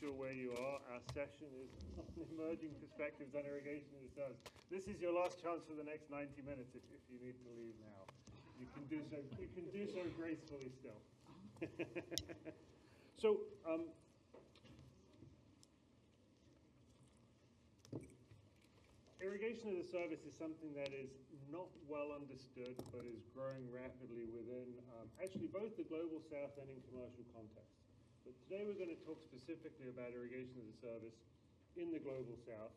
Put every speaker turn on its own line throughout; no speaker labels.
sure where you are. Our session is on emerging perspectives on irrigation as a service. This is your last chance for the next 90 minutes if you need to leave now. You can do so. You can do so gracefully still. So, irrigation as a service is something that is not well understood, but is growing rapidly within actually both the global south and in commercial context. But today we're going to talk specifically about irrigation as a service in the global south.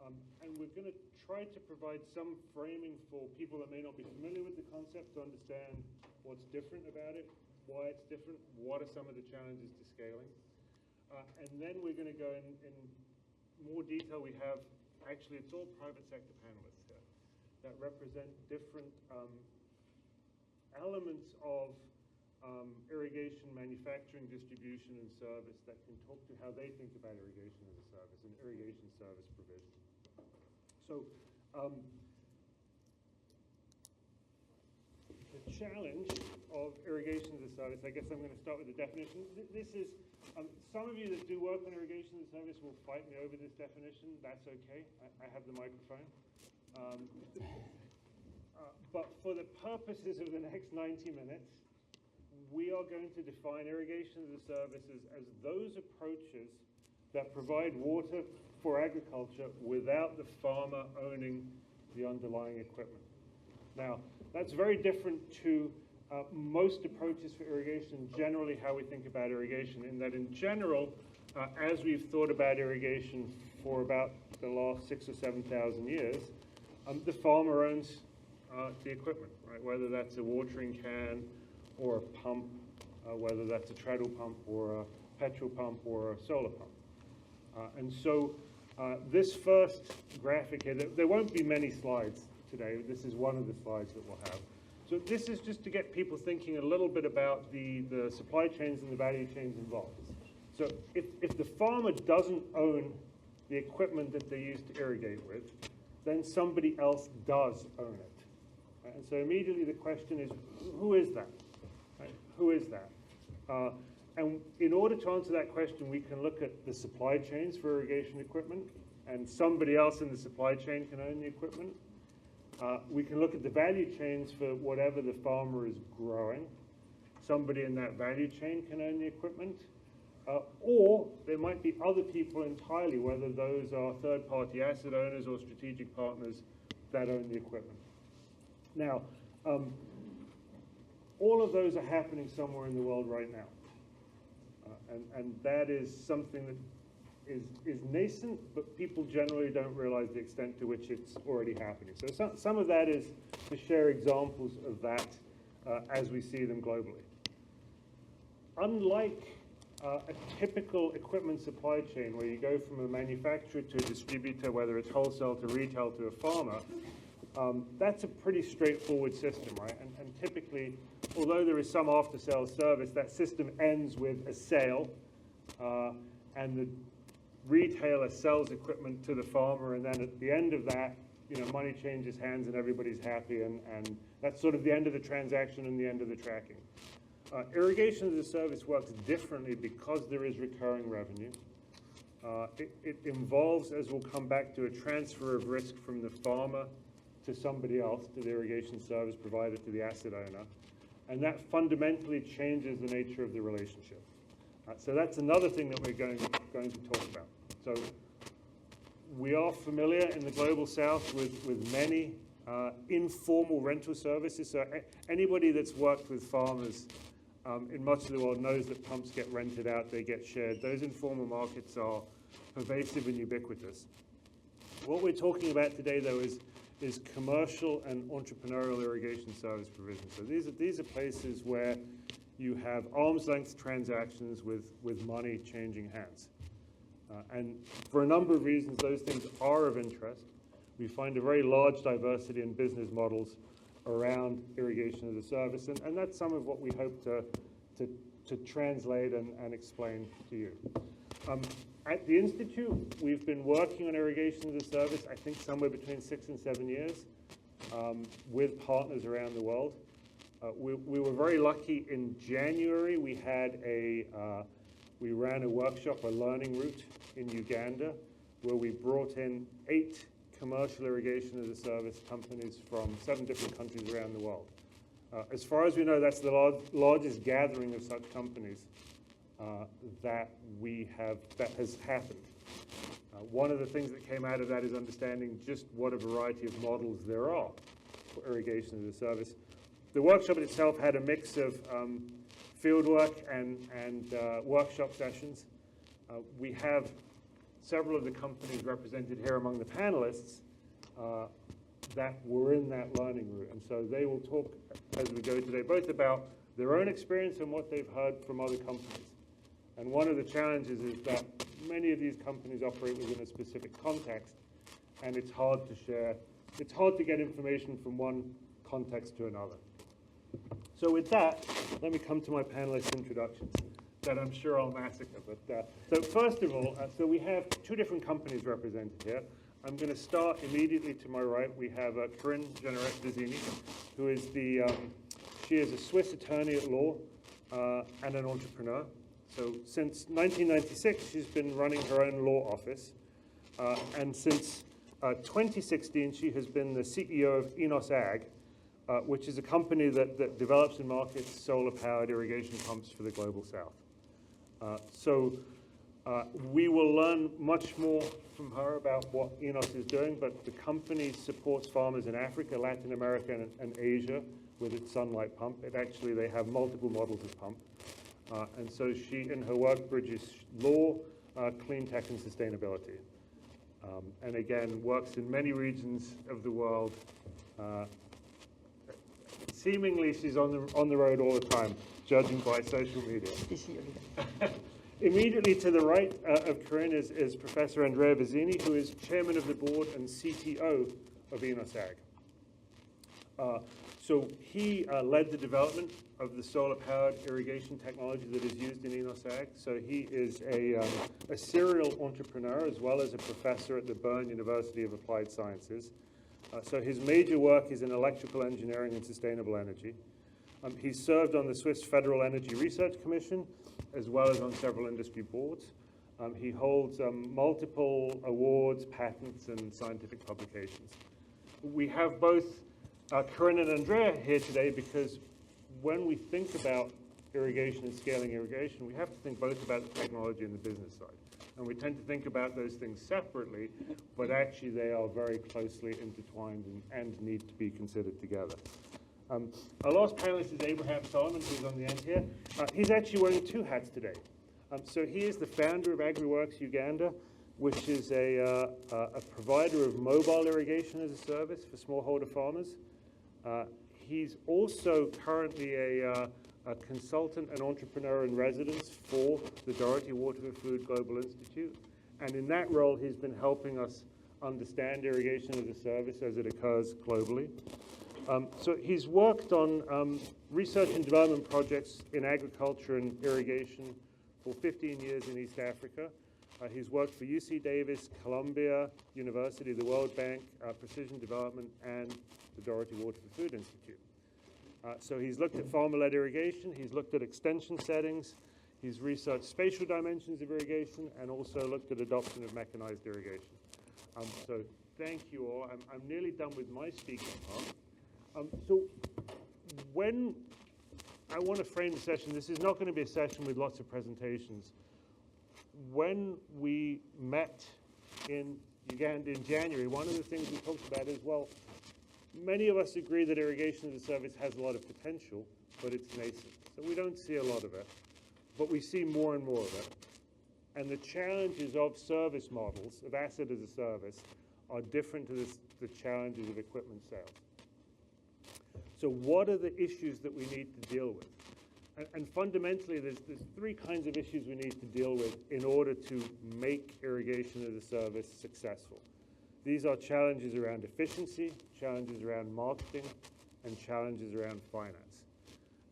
And we're going to try to provide some framing for people that may not be familiar with the concept to understand what's different about it, why it's different, what are some of the challenges to scaling. And then we're going to go in more detail. We have, actually it's all private sector panelists here that represent different elements of irrigation, manufacturing, distribution, and service that can talk to how they think about irrigation as a service and irrigation service provision. So the challenge of irrigation as a service, I guess I'm going to start with the definition. This is, some of you that do work on irrigation as a service will fight me over this definition. That's okay. I have the microphone. But for the purposes of the next 90 minutes, we are going to define irrigation as a service as those approaches that provide water for agriculture without the farmer owning the underlying equipment. Now, that's very different to most approaches for irrigation, generally how we think about irrigation, in that in general, as we've thought about irrigation for about the last 6,000 or 7,000 years, the farmer owns the equipment, right? Whether that's a watering can or a pump, whether that's a treadle pump or a petrol pump or a solar pump. And so this first graphic here, there won't be many slides today. This is one of the slides that we'll have. So this is just to get people thinking a little bit about the supply chains and the value chains involved. So if the farmer doesn't own the equipment that they use to irrigate with, then somebody else does own it. Right? And so immediately the question is, who is that? Right? Who is that? And in order to answer that question, we can look at the supply chains for irrigation equipment, and somebody else in the supply chain can own the equipment. We can look at the value chains for whatever the farmer is growing. Somebody in that value chain can own the equipment. Or there might be other people entirely, whether those are third-party asset owners or strategic partners that own the equipment. Now, all of those are happening somewhere in the world right now. And that is something that is nascent, but people generally don't realize the extent to which it's already happening. So some of that is to share examples of that as we see them globally. Unlike a typical equipment supply chain where you go from a manufacturer to a distributor, whether it's wholesale to retail to a farmer, that's a pretty straightforward system, right? And typically, although there is some after-sales service, that system ends with a sale, and the retailer sells equipment to the farmer, and then at the end of that, money changes hands and everybody's happy, and that's sort of the end of the transaction and the end of the tracking. Irrigation as a service works differently because there is recurring revenue. It involves, as we'll come back to, a transfer of risk from the farmer to somebody else, to the irrigation service provider, to the asset owner. And that fundamentally changes the nature of the relationship. So that's another thing that we're going to talk about. So we are familiar in the global south with many informal rental services. So anybody that's worked with farmers in much of the world knows that pumps get rented out, they get shared. Those informal markets are pervasive and ubiquitous. What we're talking about today, though, is commercial and entrepreneurial irrigation service provision. So these are places where you have arm's length transactions with money changing hands. And for a number of reasons, those things are of interest. We find a very large diversity in business models around irrigation as a service, and that's some of what we hope to translate and explain to you. At the Institute, we've been working on irrigation as a service, I think somewhere between 6 and 7 years, with partners around the world. We were very lucky in January. We had a We ran a workshop, a learning route in Uganda, where we brought in 8 commercial irrigation as a service companies from 7 different countries around the world. As far as we know, that's the largest gathering of such companies that has happened. One of the things that came out of that is understanding just what a variety of models there are for irrigation as a service. The workshop itself had a mix of fieldwork and workshop sessions. We have several of the companies represented here among the panelists that were in that learning route. And so they will talk as we go today, both about their own experience and what they've heard from other companies. And one of the challenges is that many of these companies operate within a specific context, and it's hard to share, it's hard to get information from one context to another. So with that, let me come to my panelist introductions that I'm sure I'll massacre. But so first of all, so we have 2 different companies represented here. I'm going to start immediately to my right. We have Corinne Vizzini, who is she is a Swiss attorney at law and an entrepreneur. So since 1996, she's been running her own law office. And since 2016, she has been the CEO of Enos Ag, which is a company that develops and markets solar-powered irrigation pumps for the global south. We will learn much more from her about what Enos is doing, but the company supports farmers in Africa, Latin America, and Asia with its sunlight pump. They have multiple models of pump. And so she, in her work, bridges law, clean tech, and sustainability. And again, works in many regions of the world. Seemingly, she's on the road all the time, judging by social media. Immediately to the right of Corinne is Professor Andrea Vizzini, who is chairman of the board and CTO of Enos Ag. So he led the development of the solar-powered irrigation technology that is used in Enos Ag. So he is a serial entrepreneur as well as a professor at the Bern University of Applied Sciences. So his major work is in electrical engineering and sustainable energy. He's served on the Swiss Federal Energy Research Commission as well as on several industry boards. He holds multiple awards, patents, and scientific publications. We have both Corinne and Andrea here today because when we think about irrigation and scaling irrigation, we have to think both about the technology and the business side. And we tend to think about those things separately, but actually they are very closely intertwined and need to be considered together. Our last panelist is Abraham Solomon, who's on the end here. He's actually wearing 2 hats today. So he is the founder of AgriWorks Uganda, which is a provider of mobile irrigation as a service for smallholder farmers. He's also currently a consultant and entrepreneur in residence for the Dorothy Water for Food Global Institute. And in that role, he's been helping us understand irrigation as a service as it occurs globally. So he's worked on research and development projects in agriculture and irrigation for 15 years in East Africa. He's worked for UC Davis, Columbia University, the World Bank, Precision Development, and the Dorothy Water for Food Institute. So he's looked at farmer-led irrigation, he's looked at extension settings, he's researched spatial dimensions of irrigation, and also looked at adoption of mechanized irrigation. So thank you all. I'm nearly done with my speaking part. So when I want to frame the session, this is not going to be a session with lots of presentations. When we met in Uganda in January, one of the things we talked about is, well, many of us agree that irrigation as a service has a lot of potential, but it's nascent. So we don't see a lot of it, but we see more and more of it. And the challenges of service models, of asset as a service, are different to the challenges of equipment sales. So what are the issues that we need to deal with? And fundamentally, there's 3 kinds of issues we need to deal with in order to make irrigation as a service successful. These are challenges around efficiency, challenges around marketing, and challenges around finance.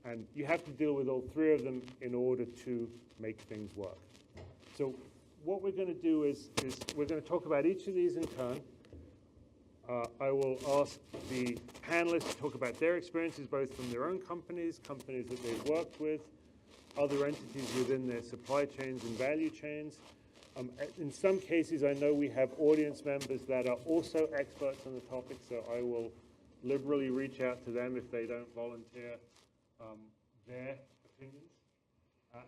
And you have to deal with all 3 of them in order to make things work. So what we're going to do is we're going to talk about each of these in turn. I will ask the panelists to talk about their experiences, both from their own companies that they've worked with, other entities within their supply chains and value chains. In some cases, I know we have audience members that are also experts on the topic, so I will liberally reach out to them if they don't volunteer their opinions.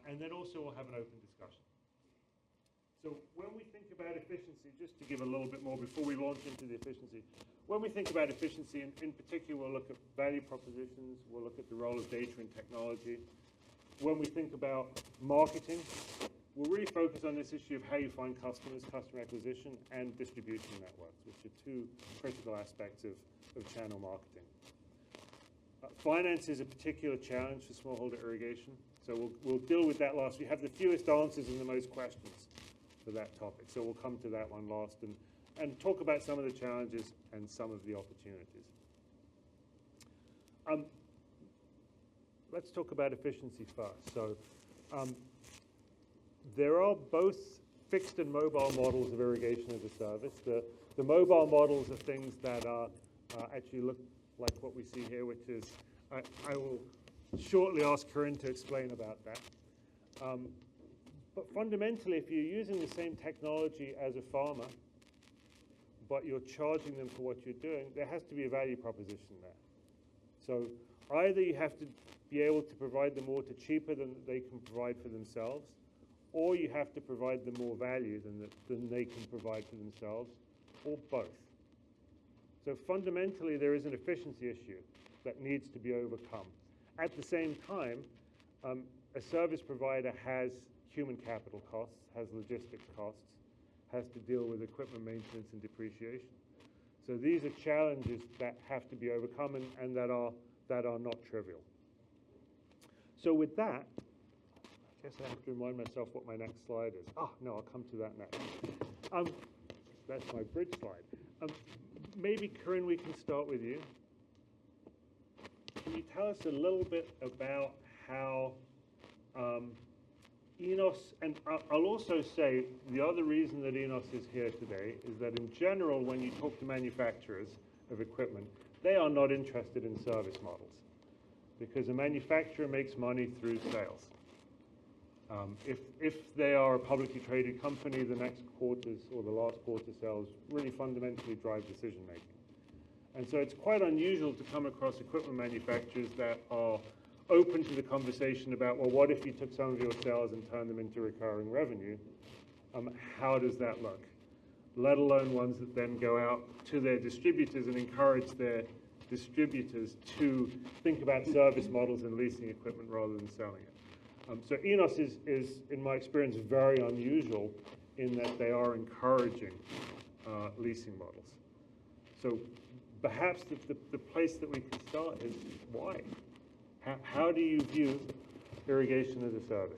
And then also we'll have an open discussion. So when we think about efficiency, just to give a little bit more before we launch into the efficiency, when we think about efficiency, in particular, we'll look at value propositions, we'll look at the role of data and technology. When we think about marketing, we'll really focus on this issue of how you find customers, customer acquisition, and distribution networks, which are two critical aspects of channel marketing. Finance is a particular challenge for smallholder irrigation, so we'll deal with that last. We have the fewest answers and the most questions for that topic, so we'll come to that one last and talk about some of the challenges and some of the opportunities. Let's talk about efficiency first. So there are both fixed and mobile models of irrigation as a service. The mobile models are things that are actually look like what we see here, which is, I will shortly ask Corinne to explain about that. But fundamentally, if you're using the same technology as a farmer, but you're charging them for what you're doing, there has to be a value proposition there. So either you have to be able to provide them water cheaper than they can provide for themselves, or you have to provide them more value than they can provide for themselves, or both. So fundamentally, there is an efficiency issue that needs to be overcome. At the same time, a service provider has human capital costs, has logistics costs, has to deal with equipment maintenance and depreciation. So these are challenges that have to be overcome and that are not trivial. So with that, I guess I have to remind myself what my next slide is. Oh, no, I'll come to that next. That's my bridge slide. Maybe, Corinne, we can start with you. Can you tell us a little bit about how ENOS, and I'll also say the other reason that ENOS is here today is that in general, when you talk to manufacturers of equipment, they are not interested in service models because a manufacturer makes money through sales. If they are a publicly traded company, the next quarter's or the last quarter sales really fundamentally drive decision making. And so it's quite unusual to come across equipment manufacturers that are open to the conversation about, well, what if you took some of your sales and turned them into recurring revenue? How does that look? Let alone ones that then go out to their distributors and encourage their distributors to think about service models and leasing equipment rather than selling it. So ENOS is, in my experience, very unusual in that they are encouraging leasing models. So perhaps the place that we can start is why? How do you view irrigation as a service?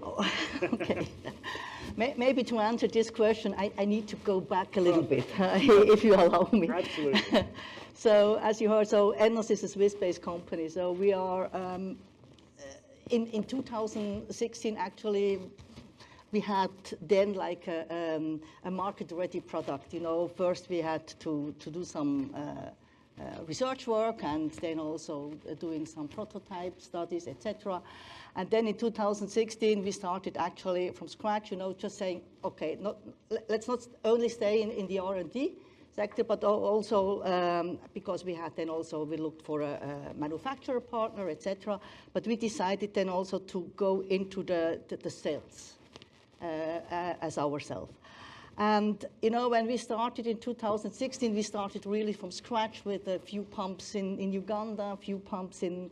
Oh, okay. Maybe to answer this question, I need to go back a little bit, if you allow me.
Absolutely.
So as you heard, so ENOS is a Swiss-based company. So we are, in 2016, actually, we had then like a market-ready product. You know, first we had to do some research work and then also doing some prototype studies, etc. And then in 2016, we started actually from scratch, you know, just saying, okay, let's not only stay in the R&D sector, but also because we had then also, we looked for a manufacturer partner, etc. But we decided then also to go into the sales as ourselves. And, you know, when we started in 2016, we started really from scratch with a few pumps in Uganda, a few pumps in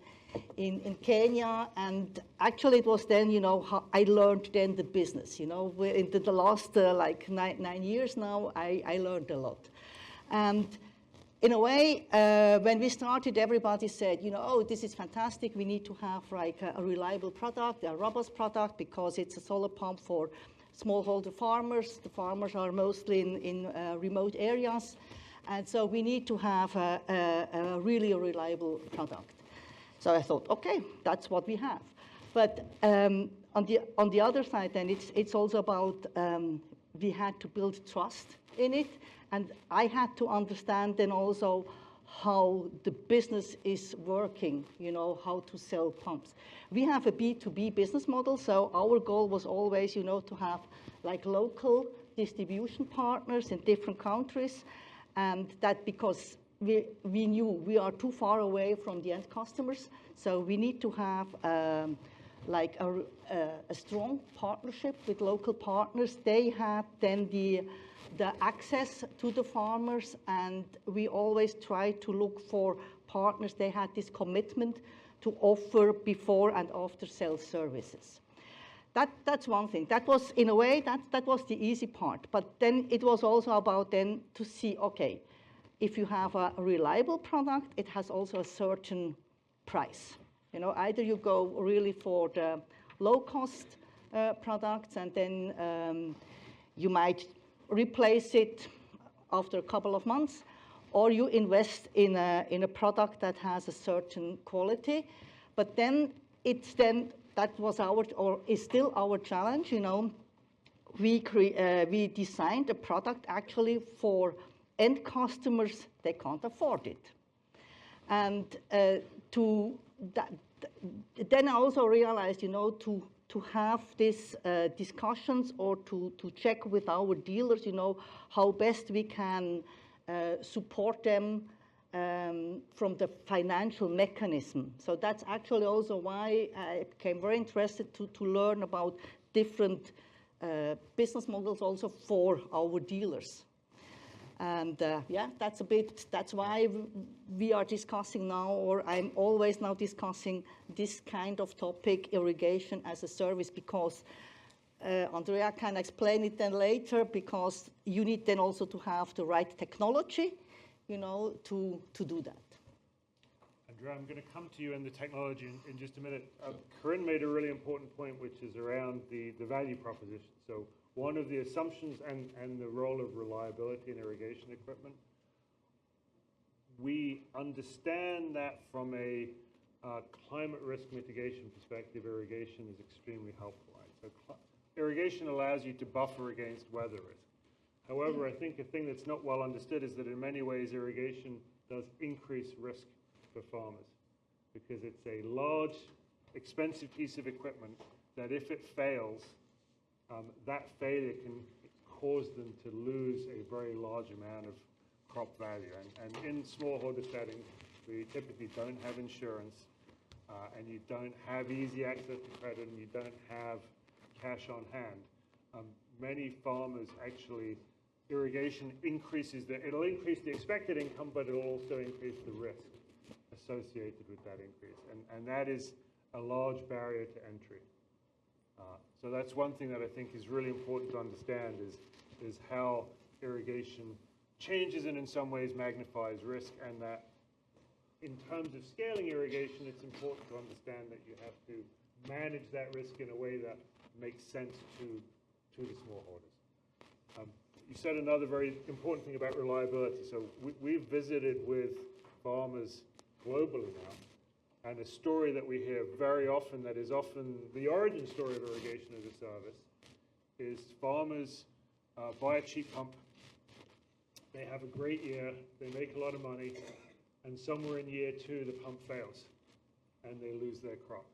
Kenya. And actually it was then, you know, how I learned then the business, you know. In the last like nine years now, I learned a lot. And in a way, when we started, everybody said, you know, oh, this is fantastic. We need to have like a reliable product, a robust product, because it's a solar pump for smallholder farmers. The farmers are mostly in remote areas. And so we need to have a really reliable product. So I thought, okay, that's what we have. But on the other side, then it's also about we had to build trust in it, and I had to understand then also how the business is working, you know, how to sell pumps. We have a B2B business model, so our goal was always, you know, to have like local distribution partners in different countries, and that because we knew we are too far away from the end customers, so we need to have like a strong partnership with local partners. They had then the access to the farmers, and we always try to look for partners. They had this commitment to offer before and after sales services. That's one thing. That was, in a way, that was the easy part. But then it was also about then to see, okay, if you have a reliable product, it has also a certain price. You know, either you go really for the low-cost products, and then you might replace it after a couple of months, or you invest in a product that has a certain quality. But then that was or is still our challenge. You know, we designed a product actually for end customers. They can't afford it, and then I also realized, you know, to have these discussions or to check with our dealers, you know, how best we can support them from the financial mechanism. So that's actually also why I became very interested to learn about different business models also for our dealers. And yeah, that's why we are discussing now, or I'm always now discussing this kind of topic, irrigation as a service, because Andrea can explain it then later, because you need then also to have the right technology, you know, to do that.
Andrea, I'm going to come to you in the technology in just a minute. Corinne made a really important point, which is around the value proposition. So one of the assumptions and the role of reliability in irrigation equipment, we understand that from a climate risk mitigation perspective, irrigation is extremely helpful. Right? So irrigation allows you to buffer against weather risk. However, I think a thing that's not well understood is that in many ways irrigation does increase risk for farmers, because it's a large, expensive piece of equipment that if it fails, that failure can cause them to lose a very large amount of crop value. And in smallholder settings, where you typically don't have insurance, and you don't have easy access to credit, and you don't have cash on hand, many farmers actually, irrigation it'll increase the expected income, but it'll also increase the risk associated with that increase. And that is a large barrier to entry. So that's one thing that I think is really important to understand is how irrigation changes and in some ways magnifies risk, and that in terms of scaling irrigation, it's important to understand that you have to manage that risk in a way that makes sense to the smallholders. You said another very important thing about reliability. So we've visited with farmers globally now, and a story that we hear very often, that is often the origin story of irrigation as a service, is farmers buy a cheap pump, they have a great year, they make a lot of money, and somewhere in year 2 the pump fails and they lose their crop.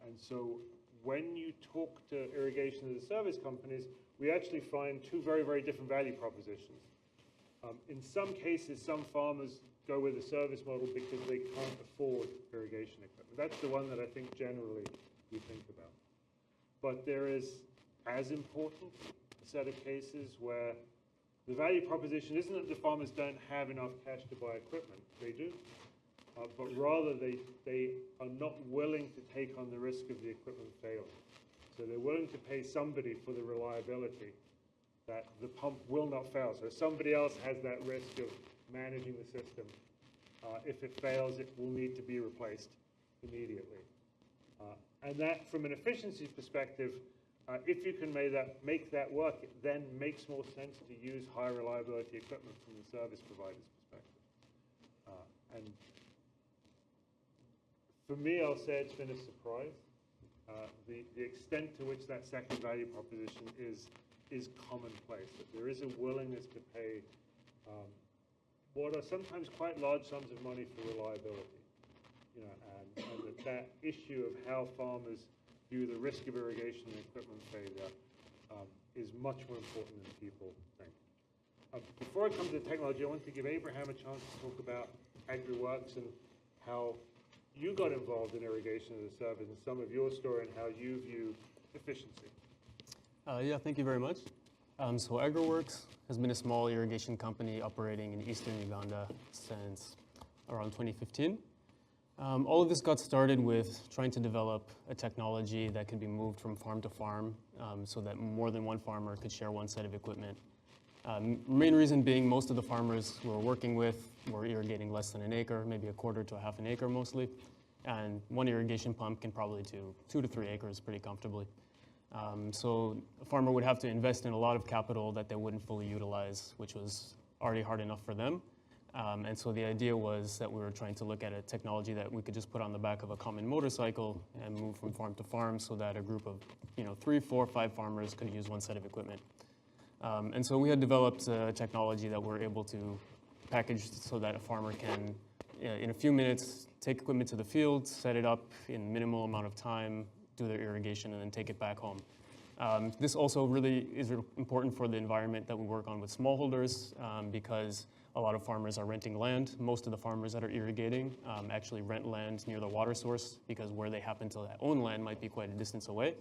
And so when you talk to irrigation as a service companies, we actually find two very, very different value propositions. In some cases, some farmers go with a service model because they can't afford irrigation equipment. That's the one that I think generally we think about. But there is as important a set of cases where the value proposition isn't that the farmers don't have enough cash to buy equipment. They do. But rather they are not willing to take on the risk of the equipment failing. So they're willing to pay somebody for the reliability that the pump will not fail. So somebody else has that risk of managing the system. If it fails, it will need to be replaced immediately. And that, from an efficiency perspective, if you can make that work, it then makes more sense to use high reliability equipment from the service provider's perspective. And for me, I'll say it's been a surprise. The extent to which that second value proposition is commonplace, that there is a willingness to pay what are sometimes quite large sums of money for reliability. And that issue of how farmers view the risk of irrigation and equipment failure is much more important than people think. Before I come to the technology, I want to give Abraham a chance to talk about AgriWorks and how you got involved in irrigation as a service and some of your story and how you view efficiency.
Yeah, thank you very much. So AgriWorks has been a small irrigation company operating in eastern Uganda since around 2015. All of this got started with trying to develop a technology that could be moved from farm to farm so that more than one farmer could share one set of equipment. Main reason being most of the farmers we were working with were irrigating less than an acre, maybe a quarter to a half an acre mostly. And one irrigation pump can probably do 2 to 3 acres pretty comfortably. So a farmer would have to invest in a lot of capital that they wouldn't fully utilize, which was already hard enough for them. And so the idea was that we were trying to look at a technology that we could just put on the back of a common motorcycle and move from farm to farm so that a group of 3, 4, 5 farmers could use one set of equipment. And so we had developed a technology that we're able to package so that a farmer can, in a few minutes, take equipment to the field, set it up in minimal amount of time, do their irrigation, and then take it back home. This also really is important for the environment that we work on with smallholders because a lot of farmers are renting land. Most of the farmers that are irrigating actually rent land near the water source because where they happen to own land might be quite a distance away.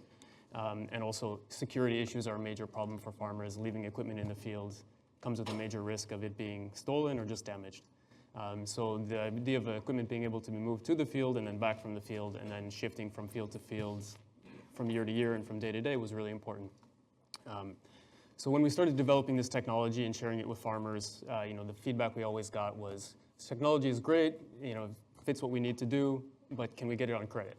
And also security issues are a major problem for farmers. Leaving equipment in the field comes with a major risk of it being stolen or just damaged. So the idea of equipment being able to be moved to the field and then back from the field and then shifting from field to field from year to year and from day to day was really important. So when we started developing this technology and sharing it with farmers, the feedback we always got was, this technology is great, fits what we need to do, but can we get it on credit?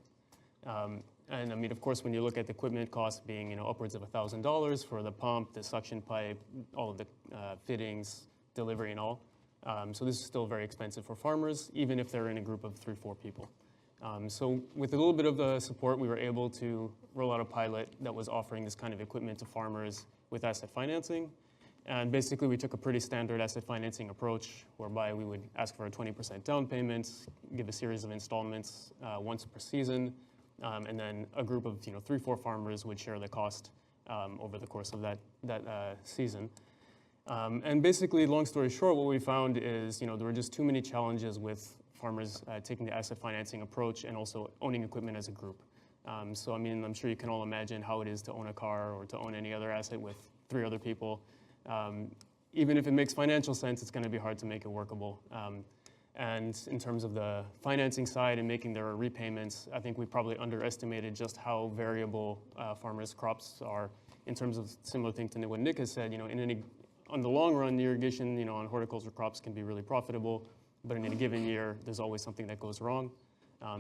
And I mean, of course, when you look at the equipment costs being, upwards of $1,000 for the pump, the suction pipe, all of the fittings, delivery and all. So this is still very expensive for farmers, even if they're in a group of 3, 4 people. So with a little bit of the support, we were able to roll out a pilot that was offering this kind of equipment to farmers with asset financing. And basically, we took a pretty standard asset financing approach, whereby we would ask for a 20% down payment, give a series of installments once per season, and then a group of 3, 4 farmers would share the cost over the course of that season. And basically, long story short, what we found is there were just too many challenges with farmers taking the asset financing approach and also owning equipment as a group. So I mean, I'm sure you can all imagine how it is to own a car or to own any other asset with 3 other people. Even if it makes financial sense, it's going to be hard to make it workable. And in terms of the financing side and making their repayments, I think we probably underestimated just how variable farmers' crops are in terms of similar thing to what Nick has said. On the long run, the irrigation, on horticulture crops can be really profitable, but in a given year, there's always something that goes wrong.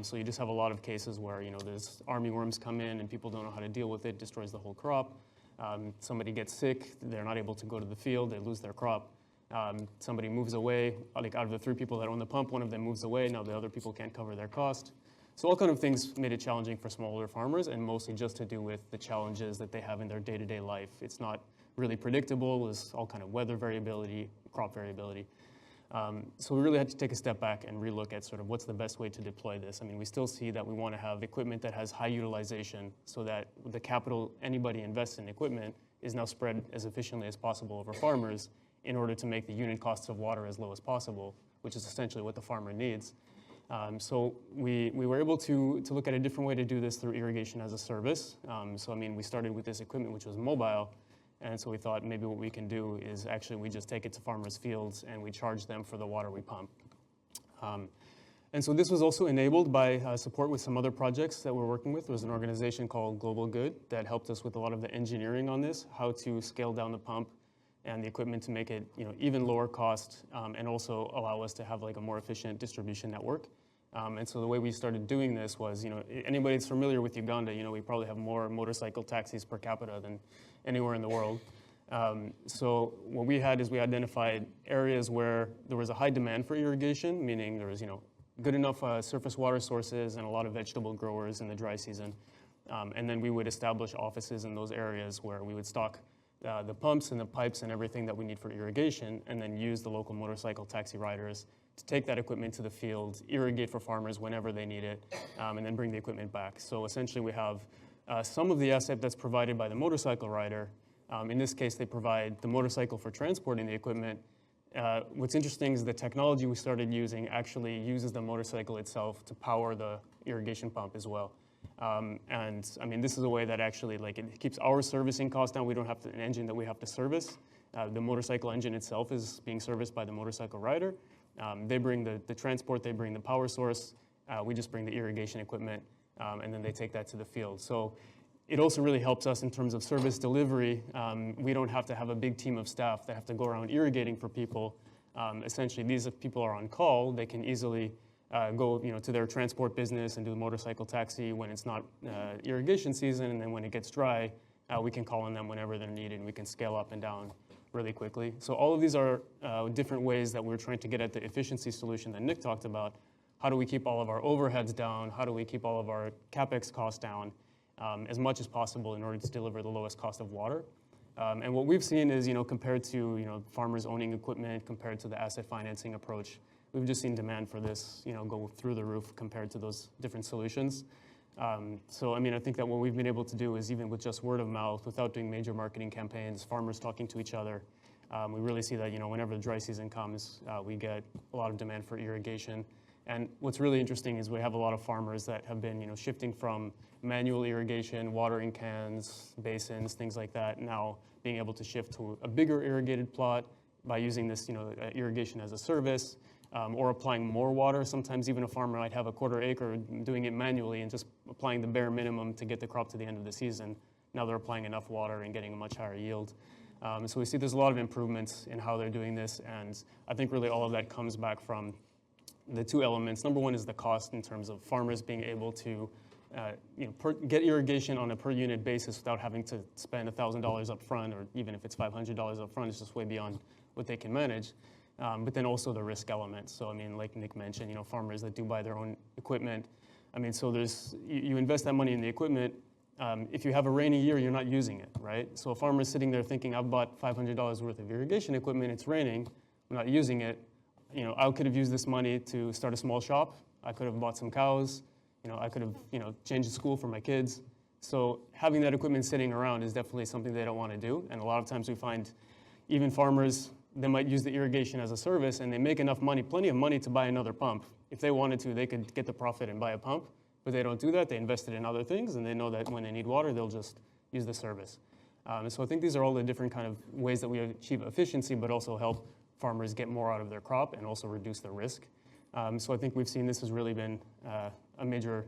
So you just have a lot of cases where, there's army worms come in and people don't know how to deal with it, destroys the whole crop. Somebody gets sick, they're not able to go to the field, they lose their crop. Somebody moves away, like out of the 3 people that own the pump, one of them moves away, now the other people can't cover their cost. So all kind of things made it challenging for smallholder farmers, and mostly just to do with the challenges that they have in their day-to-day life. It's not really predictable, there's all kind of weather variability, crop variability. So we really had to take a step back and relook at sort of what's the best way to deploy this. I mean, we still see that we want to have equipment that has high utilization so that the capital anybody invests in equipment is now spread as efficiently as possible over farmers in order to make the unit costs of water as low as possible, which is essentially what the farmer needs. So we were able to look at a different way to do this through irrigation as a service. So I mean, we started with this equipment which was mobile, and so we thought maybe what we can do is actually we just take it to farmers' fields and we charge them for the water we pump. And so this was also enabled by support with some other projects that we're working with. There was an organization called Global Good that helped us with a lot of the engineering on this, how to scale down the pump and the equipment to make it even lower cost and also allow us to have like a more efficient distribution network. And so the way we started doing this was, anybody that's familiar with Uganda, we probably have more motorcycle taxis per capita than anywhere in the world. So what we had is we identified areas where there was a high demand for irrigation, meaning there was, good enough surface water sources and a lot of vegetable growers in the dry season. And then we would establish offices in those areas where we would stock the pumps and the pipes and everything that we need for irrigation, and then use the local motorcycle taxi riders to take that equipment to the field, irrigate for farmers whenever they need it, and then bring the equipment back. So essentially we have some of the asset that's provided by the motorcycle rider. In this case, they provide the motorcycle for transporting the equipment. What's interesting is the technology we started using actually uses the motorcycle itself to power the irrigation pump as well. And I mean, this is a way that actually, like, it keeps our servicing costs down. We don't have an engine that we have to service. The motorcycle engine itself is being serviced by the motorcycle rider. They bring the transport, they bring the power source. We just bring the irrigation equipment, and then they take that to the field. So it also really helps us in terms of service delivery. We don't have to have a big team of staff that have to go around irrigating for people. Essentially, these people are on call. They can easily go, to their transport business and do the motorcycle taxi when it's not irrigation season, and then when it gets dry, we can call on them whenever they're needed, and we can scale up and down really quickly. So all of these are different ways that we're trying to get at the efficiency solution that Nick talked about. How do we keep all of our overheads down? How do we keep all of our CapEx costs down as much as possible in order to deliver the lowest cost of water? And what we've seen is, compared to, farmers owning equipment, compared to the asset financing approach, we've just seen demand for this, go through the roof compared to those different solutions. So, I mean, I think that what we've been able to do is, even with just word of mouth, without doing major marketing campaigns, farmers talking to each other, we really see that, whenever the dry season comes, we get a lot of demand for irrigation. And what's really interesting is we have a lot of farmers that have been, shifting from manual irrigation, watering cans, basins, things like that, now being able to shift to a bigger irrigated plot by using this, irrigation as a service, or applying more water. Sometimes even a farmer might have a quarter acre doing it manually and just applying the bare minimum to get the crop to the end of the season. Now they're applying enough water and getting a much higher yield. So we see there's a lot of improvements in how they're doing this, and I think really all of that comes back from the two elements. Number one is the cost, in terms of farmers being able to get irrigation on a per unit basis without having to spend $1,000 up front, or even if it's $500 up front, it's just way beyond what they can manage. But then also the risk element. So, I mean, like Nick mentioned, farmers that do buy their own equipment. I mean, so you invest that money in the equipment. If you have a rainy year, you're not using it, right? So a farmer's sitting there thinking, I've bought $500 worth of irrigation equipment, it's raining, I'm not using it. I could have used this money to start a small shop. I could have bought some cows. I could have, changed the school for my kids. So having that equipment sitting around is definitely something they don't want to do. And a lot of times we find even farmers, they might use the irrigation as a service, and they make enough money, plenty of money, to buy another pump. If they wanted to, they could get the profit and buy a pump, but they don't do that. They invest it in other things, and they know that when they need water, they'll just use the service. So I think these are all the different kind of ways that we achieve efficiency, but also help farmers get more out of their crop and also reduce the risk. So I think we've seen this has really been a major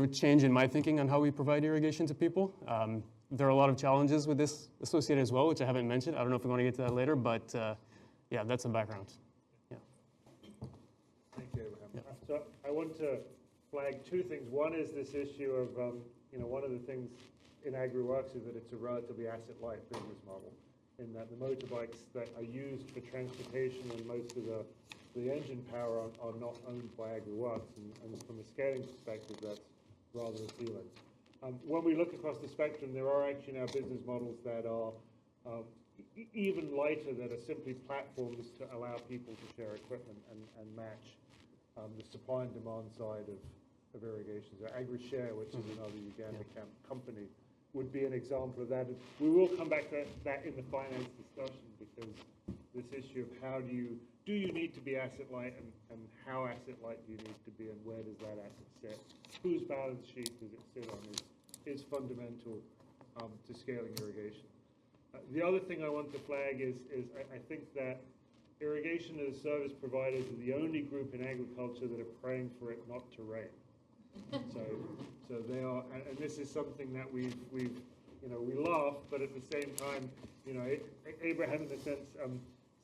change in my thinking on how we provide irrigation to people. There are a lot of challenges with this associated as well, which I haven't mentioned. I don't know if we want to get to that later, but yeah, that's a background. Yeah.
Thank you, Abraham.
Yeah.
So I want to flag two things. One is this issue of, one of the things in AgriWorks is that it's a relatively asset-light business model, in that the motorbikes that are used for transportation and most of the engine power are not owned by AgriWorks, and from a scaling perspective, that's rather appealing. When we look across the spectrum, there are actually now business models that are even lighter, that are simply platforms to allow people to share equipment and match the supply and demand side of irrigation. So AgriShare, which is another Uganda company, would be an example of that. And we will come back to that in the finance discussion, because this issue of how do you need to be asset light, and how asset light do you need to be, and where does that asset sit? Whose balance sheet does it sit on is fundamental to scaling irrigation. The other thing I want to flag is I think that irrigation as service providers are the only group in agriculture that are praying for it not to rain. So they are, and this is something that we laugh, but at the same time, Abraham, in a sense,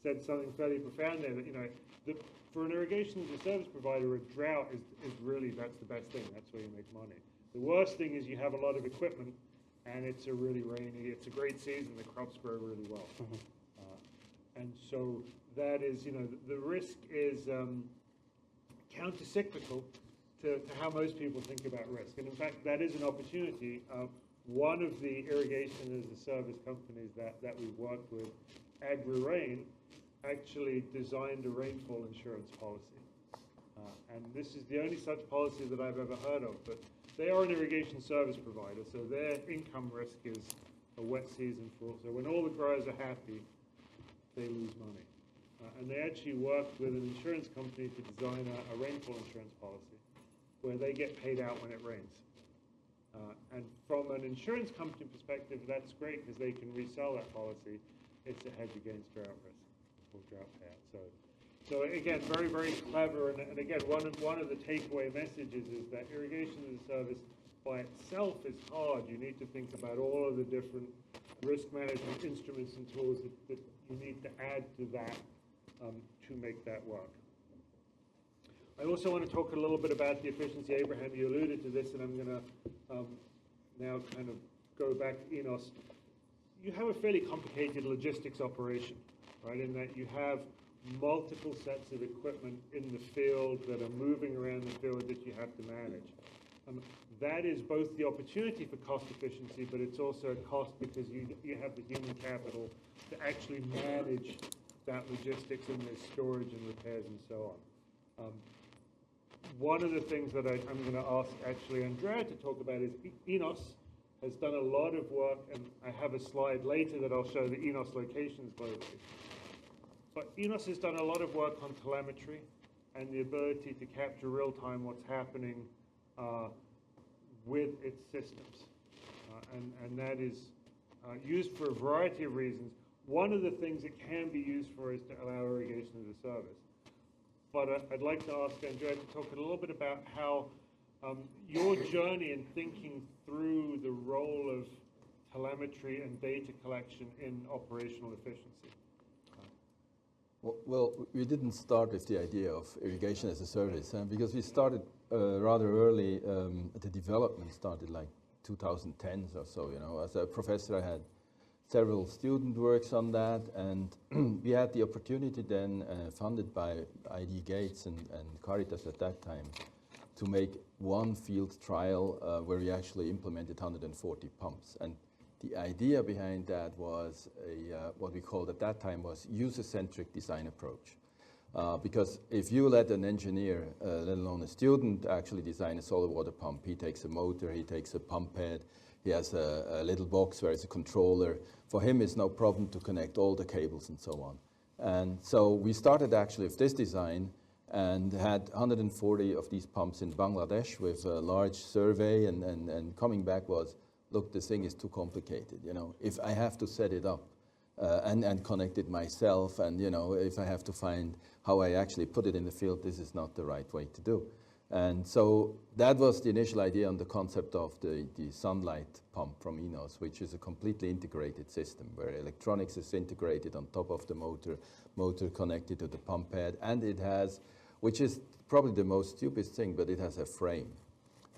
said something fairly profound there, that for an irrigation as a service provider, a drought is really, that's the best thing. That's where you make money. The worst thing is you have a lot of equipment, and it's a great season, the crops grow really well. And so that is, the risk is counter-cyclical to how most people think about risk. And in fact, that is an opportunity one of the irrigation as a service companies that we've worked with, AgriRain, actually designed a rainfall insurance policy. And this is the only such policy that I've ever heard of, but they are an irrigation service provider, so their income risk is a wet season for, so when all the growers are happy, they lose money. And they actually worked with an insurance company to design a rainfall insurance policy where they get paid out when it rains. And from an insurance company perspective, that's great because they can resell that policy. It's a hedge against drought risk or drought payout. So again, very, very clever. And again, one of the takeaway messages is that irrigation as a service by itself is hard. You need to think about all of the different risk management instruments and tools that you need to add to that to make that work. I also want to talk a little bit about the efficiency. Abraham, you alluded to this, and I'm going to now kind of go back to Enos. You have a fairly complicated logistics operation, right, in that you have multiple sets of equipment in the field that are moving around the field that you have to manage. That is both the opportunity for cost efficiency, but it's also a cost because you have the human capital to actually manage that logistics and their storage and repairs and so on. One of the things that I'm going to ask actually Andrea to talk about is Enos has done a lot of work, and I have a slide later that I'll show the Enos locations globally. But Enos has done a lot of work on telemetry and the ability to capture real-time what's happening with its systems. And that is used for a variety of reasons. One of the things it can be used for is to allow irrigation as a service. But I'd like to ask Andrea to talk a little bit about how your journey in thinking through the role of telemetry and data collection in operational efficiency.
Well, we didn't start with the idea of irrigation as a service, because we started rather early. The development started like 2010 or so. You know, as a professor, I had several student works on that, and we had the opportunity then, funded by ID Gates and Caritas at that time, to make one field trial where we actually implemented 140 pumps. And the idea behind that was what we called at that time was user-centric design approach. Because if you let an engineer, let alone a student, actually design a solid water pump, he takes a motor, he takes a pump head, he has a little box where it's a controller. For him, it's no problem to connect all the cables and so on. And so we started actually with this design and had 140 of these pumps in Bangladesh with a large survey, and coming back was, look, this thing is too complicated. You know, if I have to set it up and connect it myself, and you know, if I have to find how I actually put it in the field, this is not the right way to do. And so that was the initial idea on the concept of the sunlight pump from Enos, which is a completely integrated system where electronics is integrated on top of the motor connected to the pump head, and it has, which is probably the most stupid thing, but it has a frame.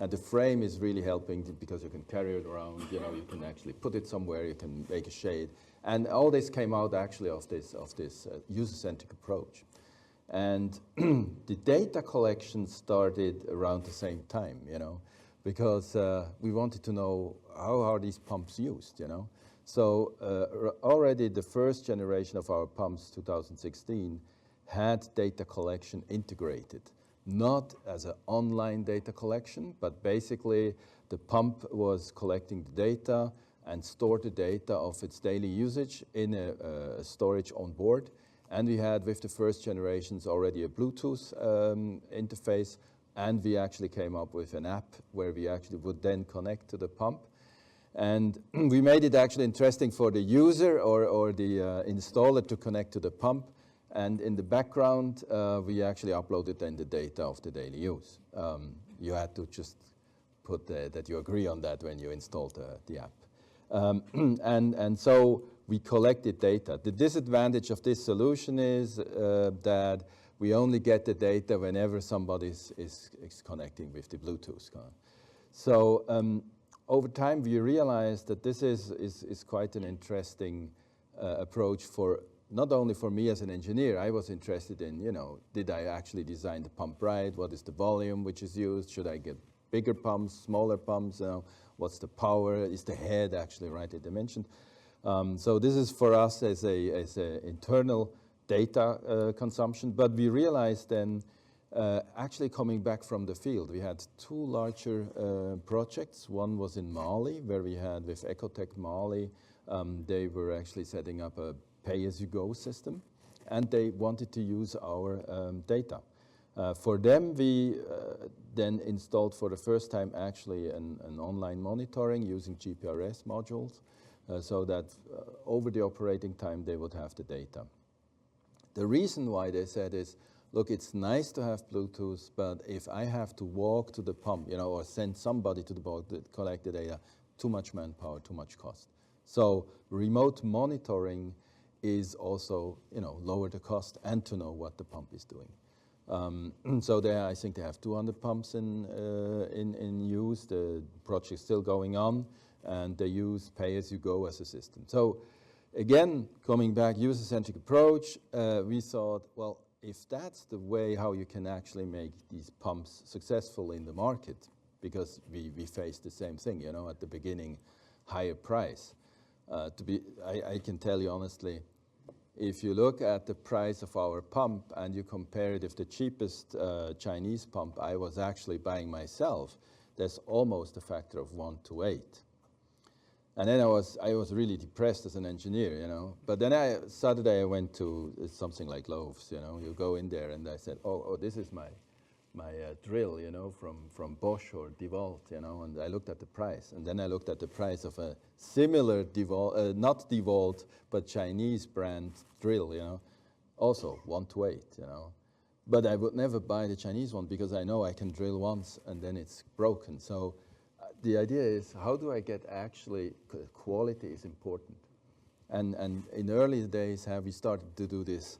And the frame is really helping because you can carry it around, you know, you can actually put it somewhere, you can make a shade. And all this came out actually of this user-centric approach. And the data collection started around the same time, you know, because we wanted to know how are these pumps used, you know. So already the first generation of our pumps, 2016, had data collection integrated. Not as an online data collection, but basically the pump was collecting the data and stored the data of its daily usage in a storage on board. And we had, with the first generations, already a Bluetooth interface, and we actually came up with an app where we actually would then connect to the pump. And we made it actually interesting for the user or the installer to connect to the pump. And in the background, we actually uploaded then the data of the daily use. You had to just put that you agree on that when you installed the app. And so we collected data. The disadvantage of this solution is that we only get the data whenever somebody is connecting with the Bluetooth. So over time, we realized that this is quite an interesting approach for not only for me as an engineer. I was interested in, you know, did I actually design the pump right? What is the volume which is used? Should I get bigger pumps, smaller pumps? what's the power, is the head actually rightly dimensioned. So this is for us as a internal data consumption, but we realized then actually coming back from the field, we had two larger projects. One was in Mali, where we had with Ecotech Mali, they were actually setting up a pay-as-you-go system, and they wanted to use our data. For them, we then installed for the first time actually an online monitoring using GPRS modules, so that over the operating time they would have the data. The reason why they said is, look, it's nice to have Bluetooth, but if I have to walk to the pump, or send somebody to the pump to collect the data, too much manpower, too much cost. So remote monitoring is also, lower the cost and to know what the pump is doing. So there, I think they have 200 pumps in use. The project is still going on, and they use pay-as-you-go as a system. So again, coming back, user-centric approach, we thought, well, if that's the way how you can actually make these pumps successful in the market, because we faced the same thing, at the beginning, higher price. I can tell you honestly, if you look at the price of our pump and you compare it with the cheapest Chinese pump I was actually buying myself, there's almost a factor of 1 to 8. And then I was really depressed as an engineer, But then Saturday I went to something like Lowe's, You go in there and I said, oh, this is my drill, from Bosch or DeWalt, And I looked at the price, and then I looked at the price of a similar DeWalt, not DeWalt, but Chinese brand drill, Also 1 to 8, But I would never buy the Chinese one because I know I can drill once and then it's broken. So the idea is, how do I get actually, quality is important. And in early days, we started to do this,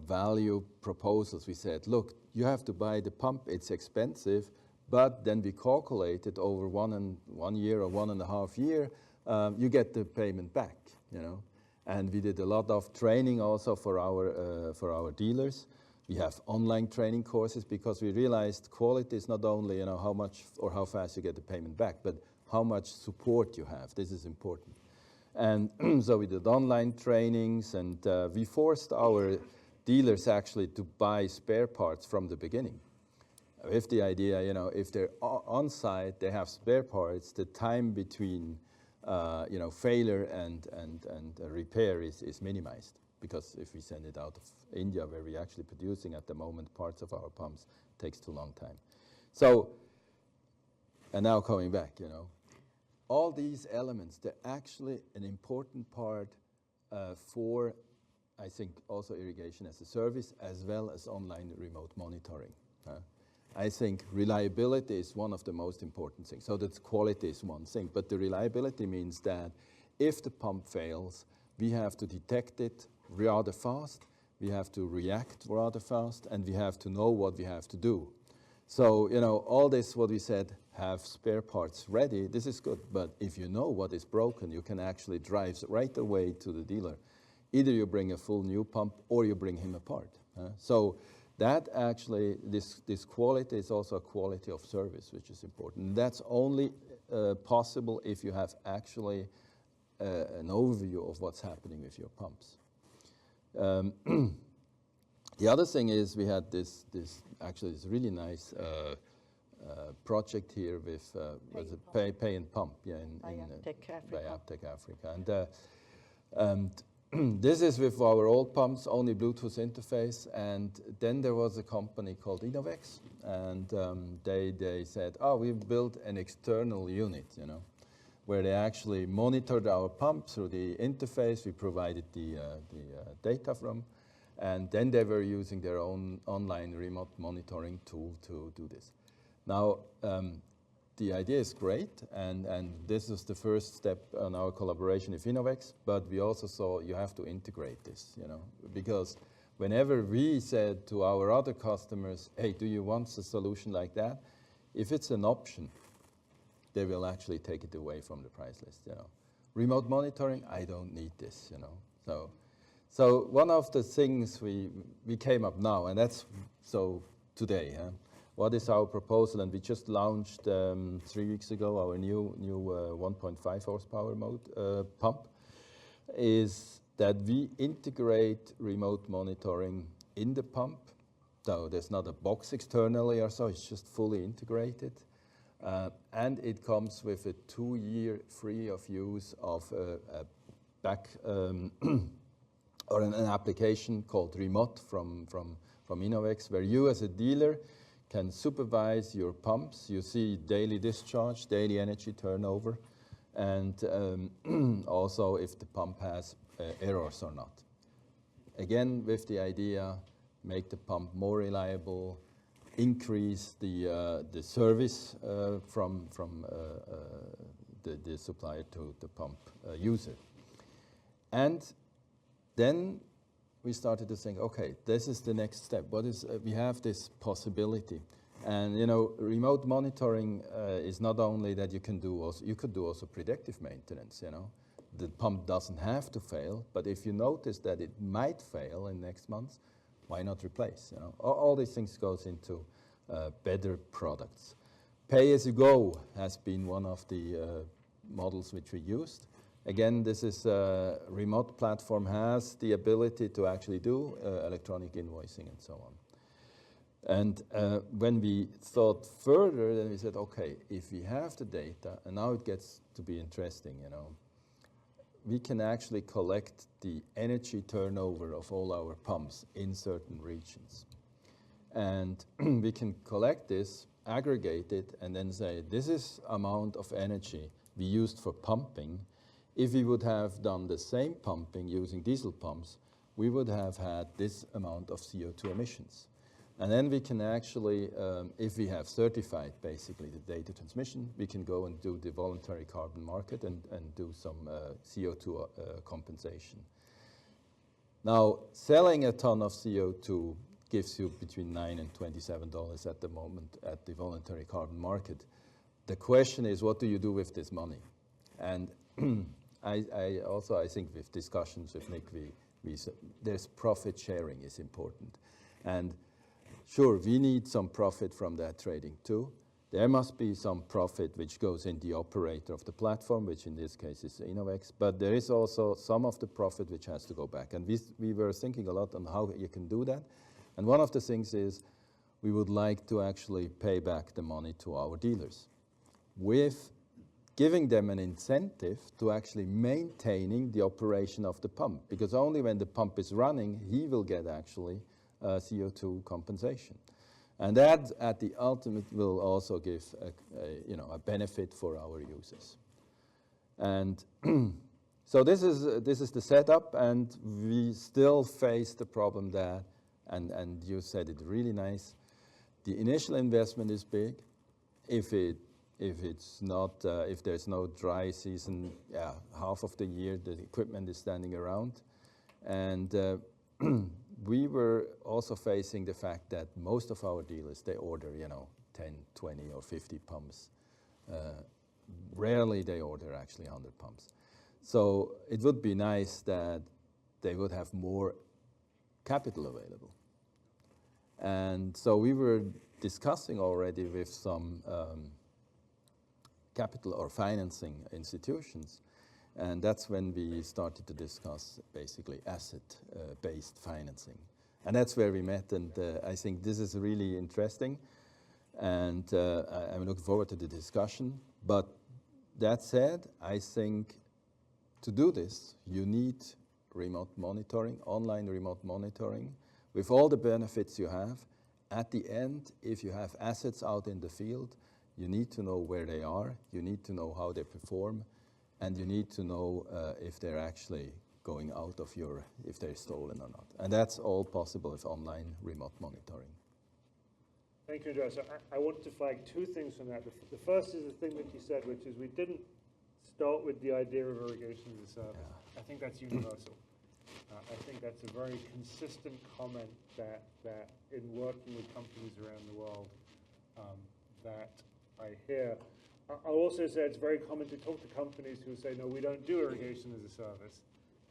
value proposals. We said, look, you have to buy the pump, it's expensive, but then we calculated over 1 year or 1.5 years, you get the payment back, And we did a lot of training also for our dealers. We have online training courses because we realized quality is not only how much or how fast you get the payment back, but how much support you have. This is important. And so we did online trainings, and we forced our dealers actually to buy spare parts from the beginning. With the idea, if they're on site, they have spare parts, the time between failure and repair is minimized. Because if we send it out of India, where we're actually producing at the moment parts of our pumps, takes too long time. So, and now coming back, all these elements, they're actually an important part for, I think, also irrigation as a service, as well as online remote monitoring. I think reliability is one of the most important things. So that quality is one thing, but the reliability means that if the pump fails, we have to detect it rather fast, we have to react rather fast, and we have to know what we have to do. So, all this, what we said, have spare parts ready, this is good, but if you know what is broken, you can actually drive right away to the dealer. Either you bring a full new pump or you bring him a part. So that actually, this quality is also a quality of service, which is important. That's only possible if you have actually an overview of what's happening with your pumps. The other thing is we had this really nice project here with pay and pump, in IaaS Africa, and this is with our old pumps, only Bluetooth interface, and then there was a company called Innovex, and they said, we've built an external unit, where they actually monitored our pump through the interface we provided the data from, and then they were using their own online remote monitoring tool to do this. Now, the idea is great, and this is the first step on our collaboration with Innovex, but we also saw you have to integrate this, because whenever we said to our other customers, hey, do you want a solution like that? If it's an option, they will actually take it away from the price list, Remote monitoring, I don't need this, So one of the things we came up now, and that's so today, what is our proposal? And we just launched 3 weeks ago our new 1.5 horsepower pump, is that we integrate remote monitoring in the pump. So there's not a box externally or so, it's just fully integrated. And it comes with a 2-year free of use of a back or an application called Remote from Innovex, where you as a dealer can supervise your pumps. You see daily discharge, daily energy turnover, and also if the pump has errors or not. Again, with the idea, make the pump more reliable, increase the service from the supplier to the pump user. And then we started to think, okay, this is the next step. What is, we have this possibility. And you know, remote monitoring is not only that you can do also, you could do also predictive maintenance, you know. The pump doesn't have to fail, but if you notice that it might fail in next months, why not replace, you know? All these things goes into better products. Pay as you go has been one of the models which we used. Again, this is a remote platform, has the ability to actually do electronic invoicing and so on. And when we thought further, then we said, okay, if we have the data, and now it gets to be interesting, you know, we can actually collect the energy turnover of all our pumps in certain regions. And we can collect this, aggregate it, and then say, this is amount of energy we used for pumping. If we would have done the same pumping using diesel pumps, we would have had this amount of CO2 emissions. And then we can actually, if we have certified basically the data transmission, we can go and do the voluntary carbon market and do some CO2 compensation. Now, selling a ton of CO2 gives you between $9 and $27 at the moment at the voluntary carbon market. The question is, what do you do with this money? And I also think with discussions with Nick, there's profit sharing is important. And sure, we need some profit from that trading too. There must be some profit which goes in the operator of the platform, which in this case is Innovex, but there is also some of the profit which has to go back. And we were thinking a lot on how you can do that. And one of the things is we would like to actually pay back the money to our dealers with giving them an incentive to actually maintaining the operation of the pump, because only when the pump is running, he will get actually CO2 compensation. And that at the ultimate will also give a benefit for our users. And so this is the setup, and we still face the problem that, and you said it really nice, the initial investment is big. If it's not, if there's no dry season, half of the year the equipment is standing around. And we were also facing the fact that most of our dealers, they order, 10, 20 or 50 pumps. Rarely they order actually 100 pumps. So it would be nice that they would have more capital available. And so we were discussing already with some capital or financing institutions. And that's when we started to discuss basically asset-based financing. And that's where we met, and I think this is really interesting. And I'm looking forward to the discussion. But that said, I think to do this, you need remote monitoring, online remote monitoring, with all the benefits you have. At the end, if you have assets out in the field, you need to know where they are, you need to know how they perform, and you need to know if they're actually going out of if they're stolen or not. And that's all possible with online remote monitoring.
Thank you, Andreas. I want to flag two things from that. The first is the thing that you said, which is we didn't start with the idea of irrigation as a service. Yeah. I think that's universal. I think that's a very consistent comment that in working with companies around the world that I hear. I'll also say it's very common to talk to companies who say, no, we don't do irrigation as a service.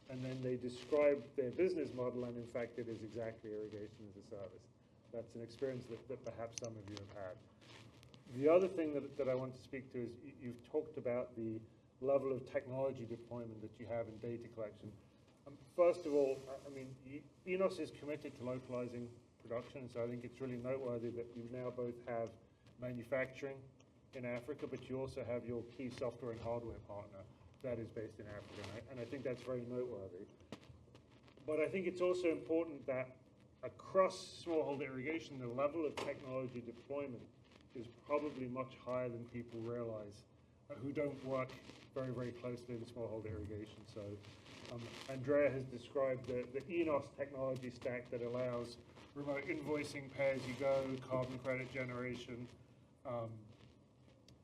And then they describe their business model, and in fact, it is exactly irrigation as a service. That's an experience that perhaps some of you have had. The other thing that I want to speak to is you've talked about the level of technology deployment that you have in data collection. First of all, I mean, ENOS is committed to localizing production, so I think it's really noteworthy that you now both have manufacturing in Africa, but you also have your key software and hardware partner that is based in Africa, and I think that's very noteworthy. But I think it's also important that across smallholder irrigation, the level of technology deployment is probably much higher than people realize who don't work very, very closely in smallholder irrigation. So Andrea has described the ENOS technology stack that allows remote invoicing, pay-as-you-go, carbon credit generation.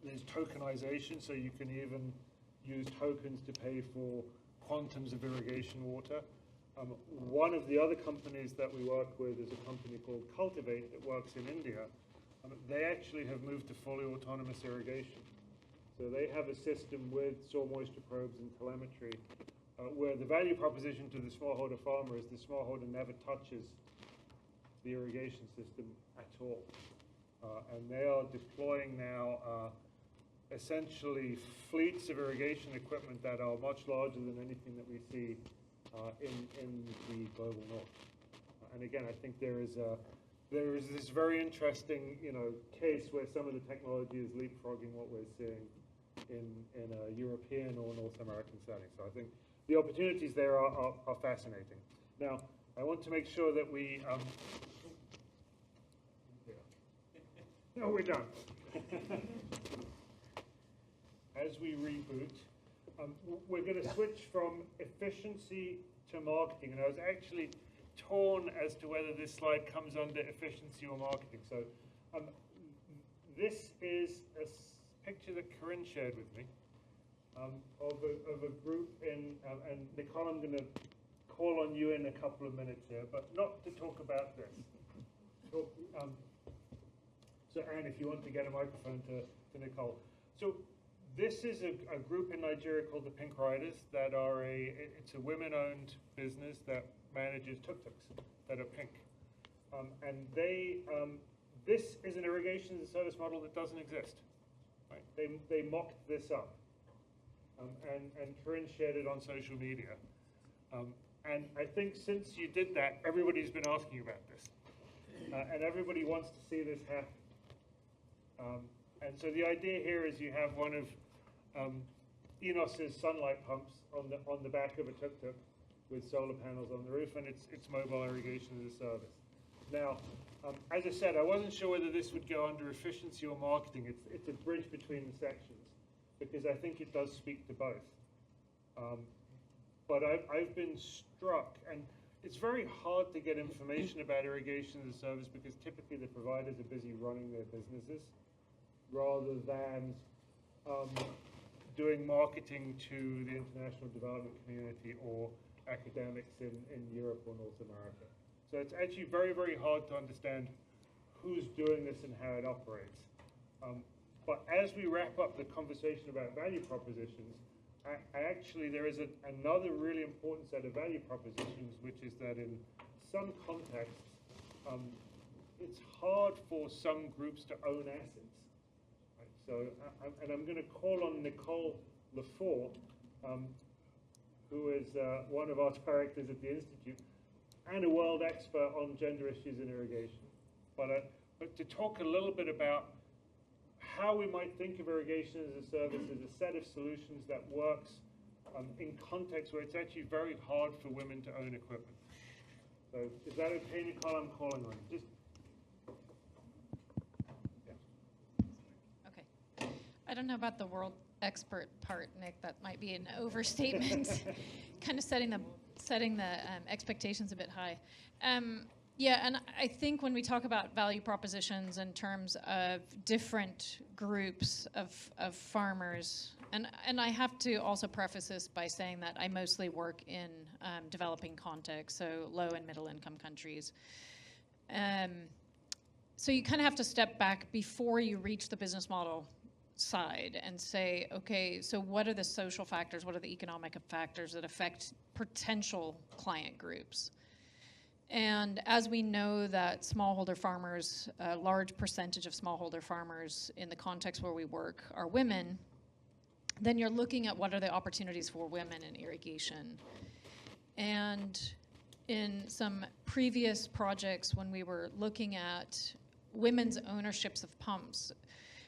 There's tokenization, so you can even use tokens to pay for quantums of irrigation water. One of the other companies that we work with is a company called Cultivate that works in India. They actually have moved to fully autonomous irrigation. So they have a system with soil moisture probes and telemetry where the value proposition to the smallholder farmer is the smallholder never touches the irrigation system at all. And they are deploying now essentially fleets of irrigation equipment that are much larger than anything that we see in the global north. And again, I think there is this very interesting, case where some of the technology is leapfrogging what we're seeing in a European or North American setting. So I think the opportunities there are fascinating. Now, I want to make sure that we. No, we're done. As we reboot, we're going to switch from efficiency to marketing. And I was actually torn as to whether this slide comes under efficiency or marketing. So this is a picture that Corinne shared with me of a group in, and Nicole, I'm going to call on you in a couple of minutes here, but not to talk about this. So Anne, if you want to get a microphone to Nicole. So this is a group in Nigeria called the Pink Riders that are it's a women-owned business that manages tuk-tuks that are pink. And this is an irrigation as a service model that doesn't exist. Right? They mocked this up. And Corinne shared it on social media. And I think since you did that, everybody's been asking about this. And everybody wants to see this happen. And so the idea here is you have one of ENOS's sunlight pumps on the back of a tuk-tuk with solar panels on the roof, and it's mobile irrigation as a service. Now, as I said, I wasn't sure whether this would go under efficiency or marketing. It's a bridge between the sections, because I think it does speak to both. But I've been struck, and it's very hard to get information about irrigation as a service because typically the providers are busy running their businesses rather than doing marketing to the international development community or academics in Europe or North America. So it's actually very, very hard to understand who's doing this and how it operates. But as we wrap up the conversation about value propositions, there is another really important set of value propositions, which is that in some contexts, it's hard for some groups to own assets. Right? So, and I'm going to call on Nicole Lefort, who is one of our directors at the Institute, and a world expert on gender issues in irrigation. But to talk a little bit about how we might think of irrigation as a service as a set of solutions that works in contexts where it's actually very hard for women to own equipment. So is that okay, Nicole? I'm calling on you.
Okay. I don't know about the world expert part, Nick. That might be an overstatement. Kind of setting the expectations a bit high. Yeah, and I think when we talk about value propositions in terms of different groups of farmers, and I have to also preface this by saying that I mostly work in developing contexts, so low and middle income countries. So you kind of have to step back before you reach the business model side and say, okay, so what are the social factors, what are the economic factors that affect potential client groups? And as we know that smallholder farmers, a large percentage of smallholder farmers in the context where we work are women, then you're looking at what are the opportunities for women in irrigation. And in some previous projects, when we were looking at women's ownerships of pumps,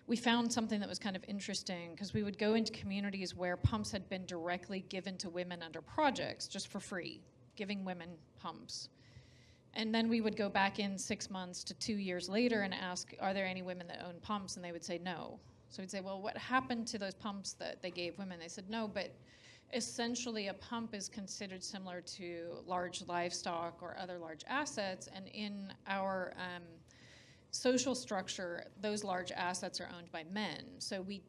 we found something that was kind of interesting, because we would go into communities where pumps had been directly given to women under projects, just for free, giving women pumps. And then we would go back in 6 months to 2 years later and ask, are there any women that own pumps? And they would say no. So we'd say, well, what happened to those pumps that they gave women? They said, no, but essentially a pump is considered similar to large livestock or other large assets. And in our social structure, those large assets are owned by men. So we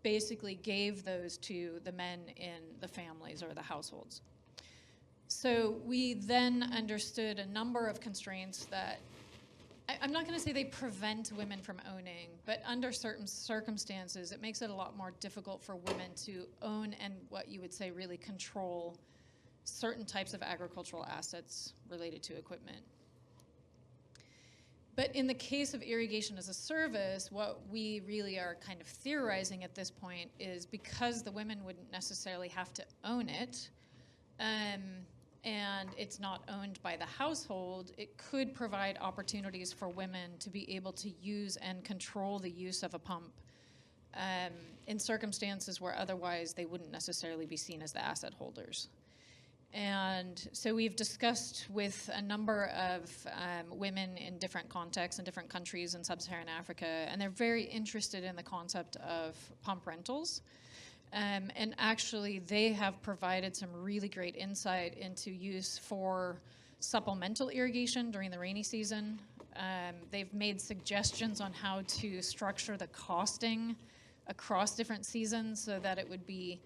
basically gave those to the men in the families or the households. So we then understood a number of constraints that, I'm not going to say they prevent women from owning, but under certain circumstances, it makes it a lot more difficult for women to own and what you would say really control certain types of agricultural assets related to equipment. But in the case of irrigation as a service, what we really are kind of theorizing at this point is, because the women wouldn't necessarily have to own it, and it's not owned by the household, it could provide opportunities for women to be able to use and control the use of a pump in circumstances where otherwise they wouldn't necessarily be seen as the asset holders. And so we've discussed with a number of women in different contexts in different countries in sub-Saharan Africa, and they're very interested in the concept of pump rentals. And actually, they have provided some really great insight into use for supplemental irrigation during the rainy season. They've made suggestions on how to structure the costing across different seasons so that it would be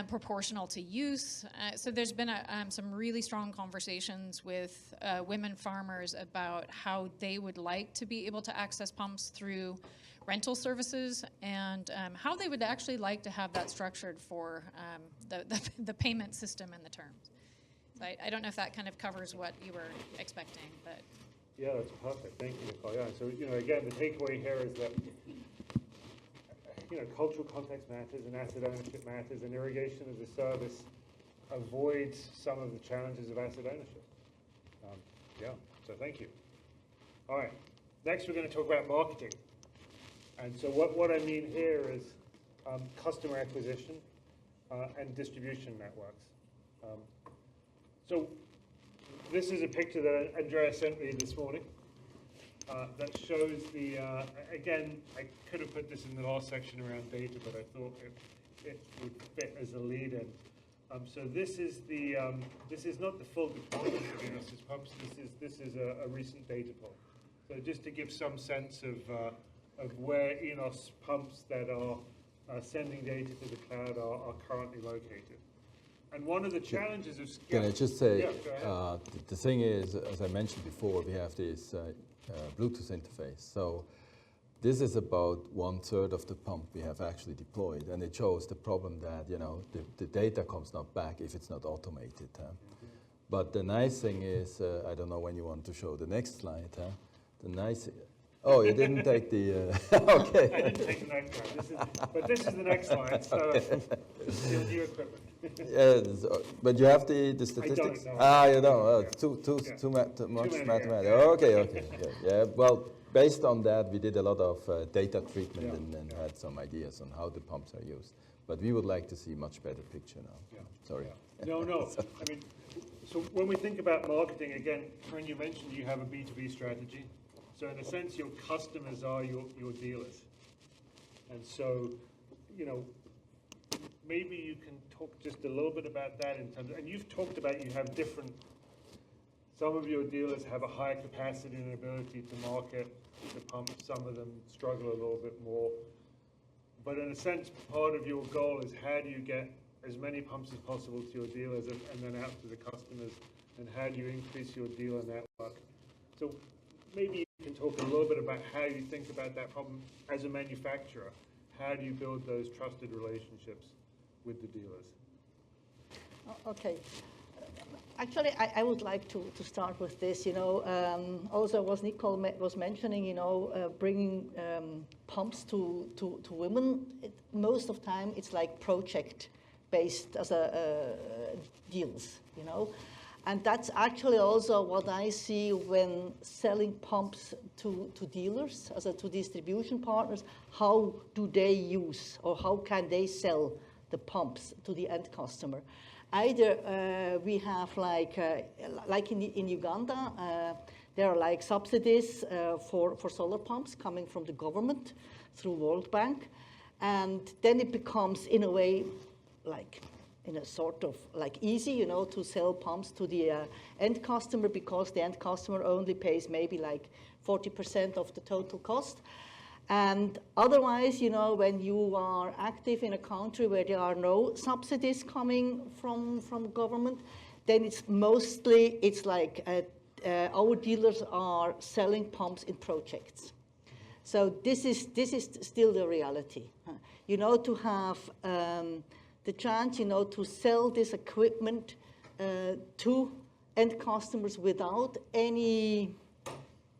proportional to use. So there's been some really strong conversations with women farmers about how they would like to be able to access pumps through rental services, and how they would actually like to have that structured for the payment system and the terms. So I don't know if that kind of covers what you were expecting, but.
Yeah, that's perfect. Thank you, Nicole. Yeah, so, again, the takeaway here is that, cultural context matters and asset ownership matters, and irrigation as a service avoids some of the challenges of asset ownership. Yeah, so thank you. All right, next we're going to talk about marketing. And so what I mean here is customer acquisition and distribution networks. So this is a picture that Andrea sent me this morning that shows the, again, I could have put this in the last section around data, but I thought it would fit as a lead-in. So this is the this is not the full deployment of Enos's pumps. This is a recent data pull. So just to give some sense of where Enos pumps that are sending data to the cloud are currently located. And one of the challenges of...
Can I just say,
yeah,
the thing is, as I mentioned before, we have this Bluetooth interface. So this is about 1/3 of the pump we have actually deployed, and it shows the problem that, the data comes not back if it's not automated. But the nice thing is, I don't know when you want to show the next slide. The nice... Oh, you didn't take the... okay.
I didn't take the next slide. But this is the next slide, so still new equipment.
Yes, but you have the statistics?
I don't know.
You don't.
Yeah.
Too much
many,
mathematics.
yeah.
Okay. Yeah, well, based on that, we did a lot of data treatment and had some ideas on how the pumps are used. But we would like to see much better picture now.
Yeah.
Sorry.
Yeah. No. I mean, so when we think about marketing, again, Corinne, you mentioned you have a B2B strategy. So in a sense, your customers are your dealers. And so, maybe you can talk just a little bit about that in terms of, and you've talked about you have different, some of your dealers have a higher capacity and ability to market the pump, some of them struggle a little bit more. But in a sense, part of your goal is how do you get as many pumps as possible to your dealers and then out to the customers, and how do you increase your dealer network? So maybe you can talk a little bit about how you think about that problem as a manufacturer. How do you build those trusted relationships with the dealers?
Okay. Actually, I would like to start with this. Also, was Nicole was mentioning, bringing pumps to women. Most of time, it's like project-based as deals. And that's actually also what I see when selling pumps to dealers, to distribution partners. How do they use, or how can they sell the pumps to the end customer? Either we have like in Uganda, there are like subsidies for solar pumps coming from the government through World Bank, and then it becomes in a way like in a sort of like easy, to sell pumps to the end customer, because the end customer only pays maybe like 40% of the total cost. And otherwise, when you are active in a country where there are no subsidies coming from government, then it's like our dealers are selling pumps in projects. So this is still the reality. To have the chance, to sell this equipment to end customers without any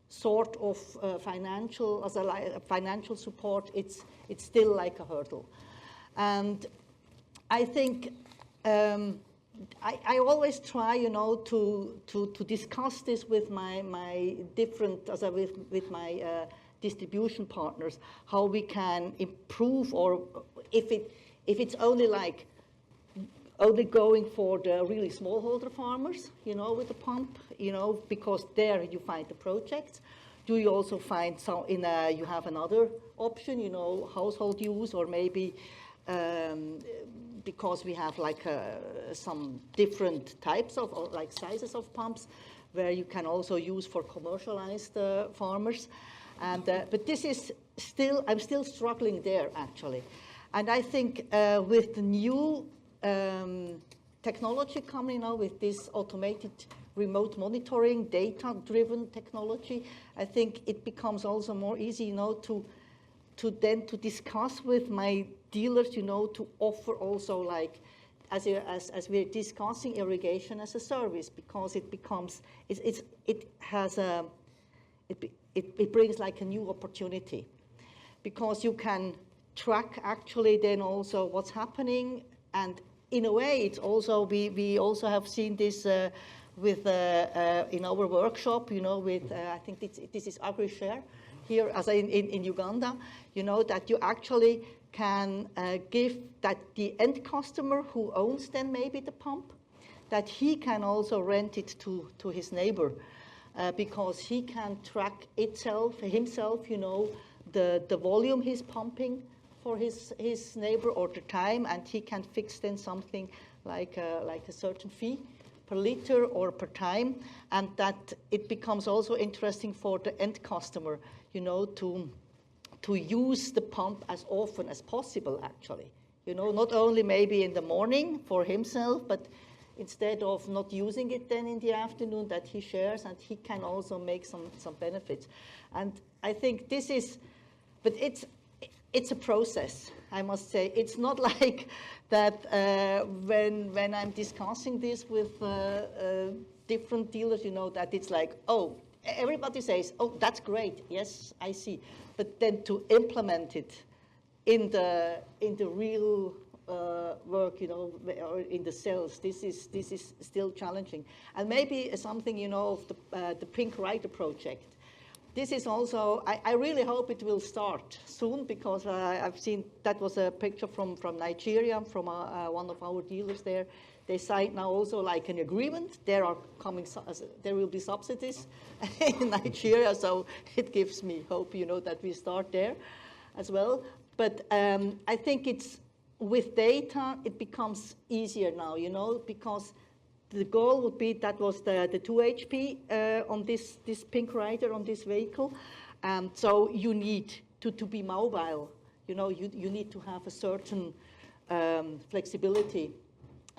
sort of financial support, it's still like a hurdle. And I think I always try, to discuss this with my different, with my distribution partners, how we can improve, or if it's only going for the really smallholder farmers, with the pump, because there you find the projects. Do you also find you have another option, household use, or maybe because we have like some different types of, or like sizes of pumps, where you can also use for commercialized farmers. And but this is I'm still struggling there actually. And I think with the new technology coming now, with this automated remote monitoring, data-driven technology, I think it becomes also more easy, to discuss with my dealers, to offer also like, as we're discussing irrigation as a service, because it becomes, it brings like a new opportunity, because you can track actually then also what's happening. And in a way, it's also, we also have seen this with in our workshop, with I think this is AgriShare here, as in Uganda, that you actually can give that the end customer who owns then maybe the pump, that he can also rent it to his neighbor, because he can track himself, the volume he's pumping for his neighbor, or the time, and he can fix then something like a certain fee per liter or per time, and that it becomes also interesting for the end customer, to use the pump as often as possible actually. Not only maybe in the morning for himself, but instead of not using it then in the afternoon, that he shares, and he can also make some benefits. And I think this is, but it's a process, I must say. It's not like that when I'm discussing this with different dealers, that it's like, oh, everybody says, oh, that's great, yes, I see. But then to implement it in the real work, or in the sales, this is still challenging. And maybe something, of the Pink Rider project. This is also, I really hope it will start soon, because I've seen, that was a picture from Nigeria, from one of our dealers there. They signed now also like an agreement. There will be subsidies in Nigeria, so it gives me hope, that we start there as well. But I think it's, with data, it becomes easier now, because the goal would be, that was the 2 HP on this Pink Rider, on this vehicle. So you need to be mobile. You need to have a certain flexibility.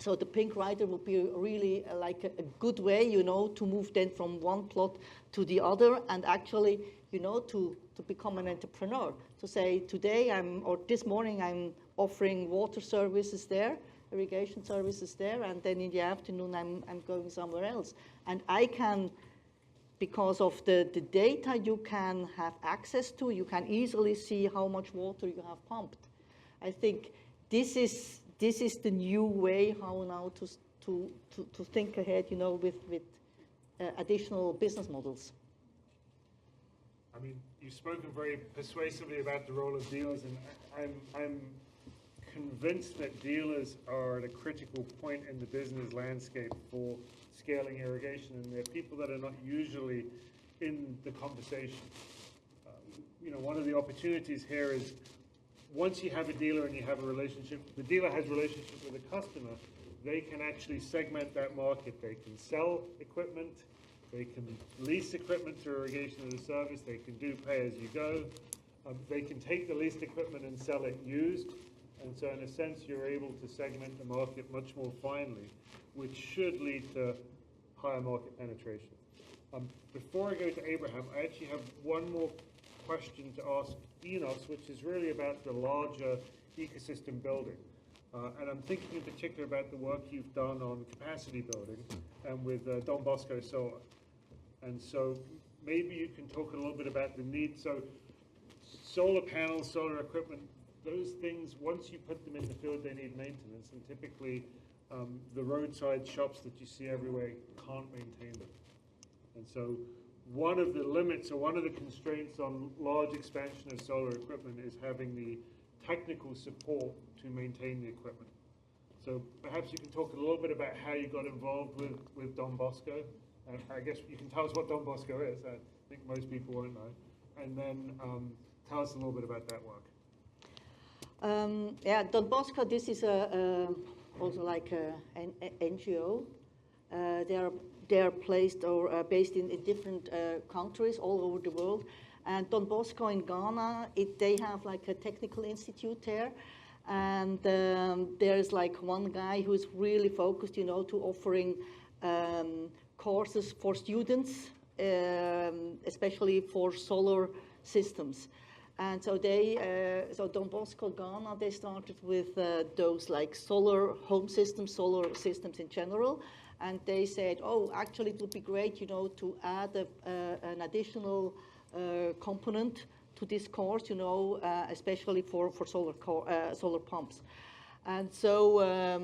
So the Pink Rider would be really like a good way, to move then from one plot to the other, and actually, to become an entrepreneur. To say, today or this morning I'm offering water services there, irrigation services there, and then in the afternoon I'm going somewhere else. And I can, because of the data you can have access to, you can easily see how much water you have pumped. I think this is the new way how now to think ahead, you know, with additional business models.
I mean, you've spoken very persuasively about the role of dealers, and I'm convinced that dealers are at a critical point in the business landscape for scaling irrigation, and they're people that are not usually in the conversation. You know, one of the opportunities here is once you have a dealer and you have a relationship, the dealer has a relationship with a customer, they can actually segment that market. They can sell equipment, they can lease equipment through irrigation as a service, they can do pay-as-you-go, they can take the leased equipment and sell it used, and so in a sense you're able to segment the market much more finely, which should lead to higher market penetration. Before I go to Abraham, I actually have one more question to ask Enos, which is really about the larger ecosystem building. And I'm thinking in particular about the work you've done on capacity building and with Don Bosco Solar. And so maybe you can talk a little bit about the need. So solar panels, solar equipment, those things, once you put them in the field, they need maintenance. And typically, the roadside shops that you see everywhere can't maintain them. And so one of the limits or one of the constraints on large expansion of solar equipment is having the technical support to maintain the equipment. So perhaps you can talk a little bit about how you got involved with Don Bosco. I guess you can tell us what Don Bosco is. I think most people won't know. And then tell us a little bit about that work.
Yeah, Don Bosco, this is also like an NGO. They are placed or based in different countries all over the world. And Don Bosco in Ghana, they have like a technical institute there. And there's like one guy who's really focused, you know, to offering courses for students, especially for solar systems. And so so Don Bosco Ghana, they started with those like solar home systems, solar systems in general. And they said, oh, actually it would be great, you know, to add an additional component to this course, you know, especially for solar pumps. And so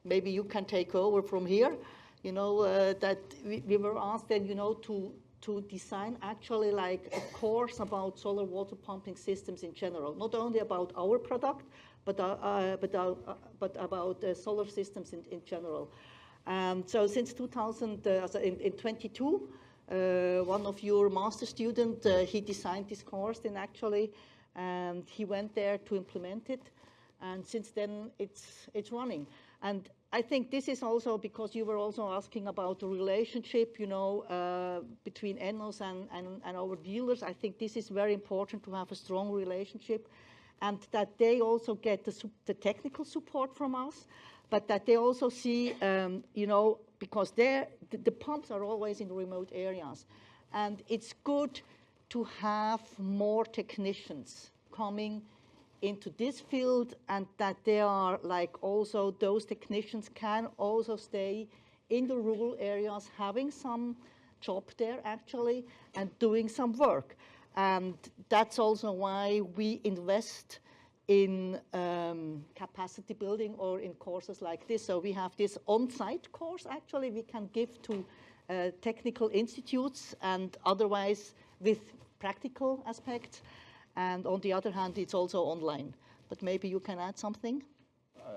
maybe you can take over from here, you know, that we were asked then, you know, to design actually like a course about solar water pumping systems in general, not only about our product, but about solar systems in general. So since 2000, in 22, one of your master students, he designed this course then actually, and he went there to implement it. And since then, it's running. And I think this is also because you were also asking about the relationship, you know, between Enos and our dealers. I think this is very important to have a strong relationship, and that they also get the technical support from us, but that they also see, you know, because the pumps are always in remote areas. And it's good to have more technicians coming into this field, and that they are like also those technicians can also stay in the rural areas having some job there actually and doing some work. And that's also why we invest in capacity building or in courses like this. So we have this on-site course actually we can give to technical institutes and otherwise with practical aspects. And on the other hand, it's also online. But maybe you can add something?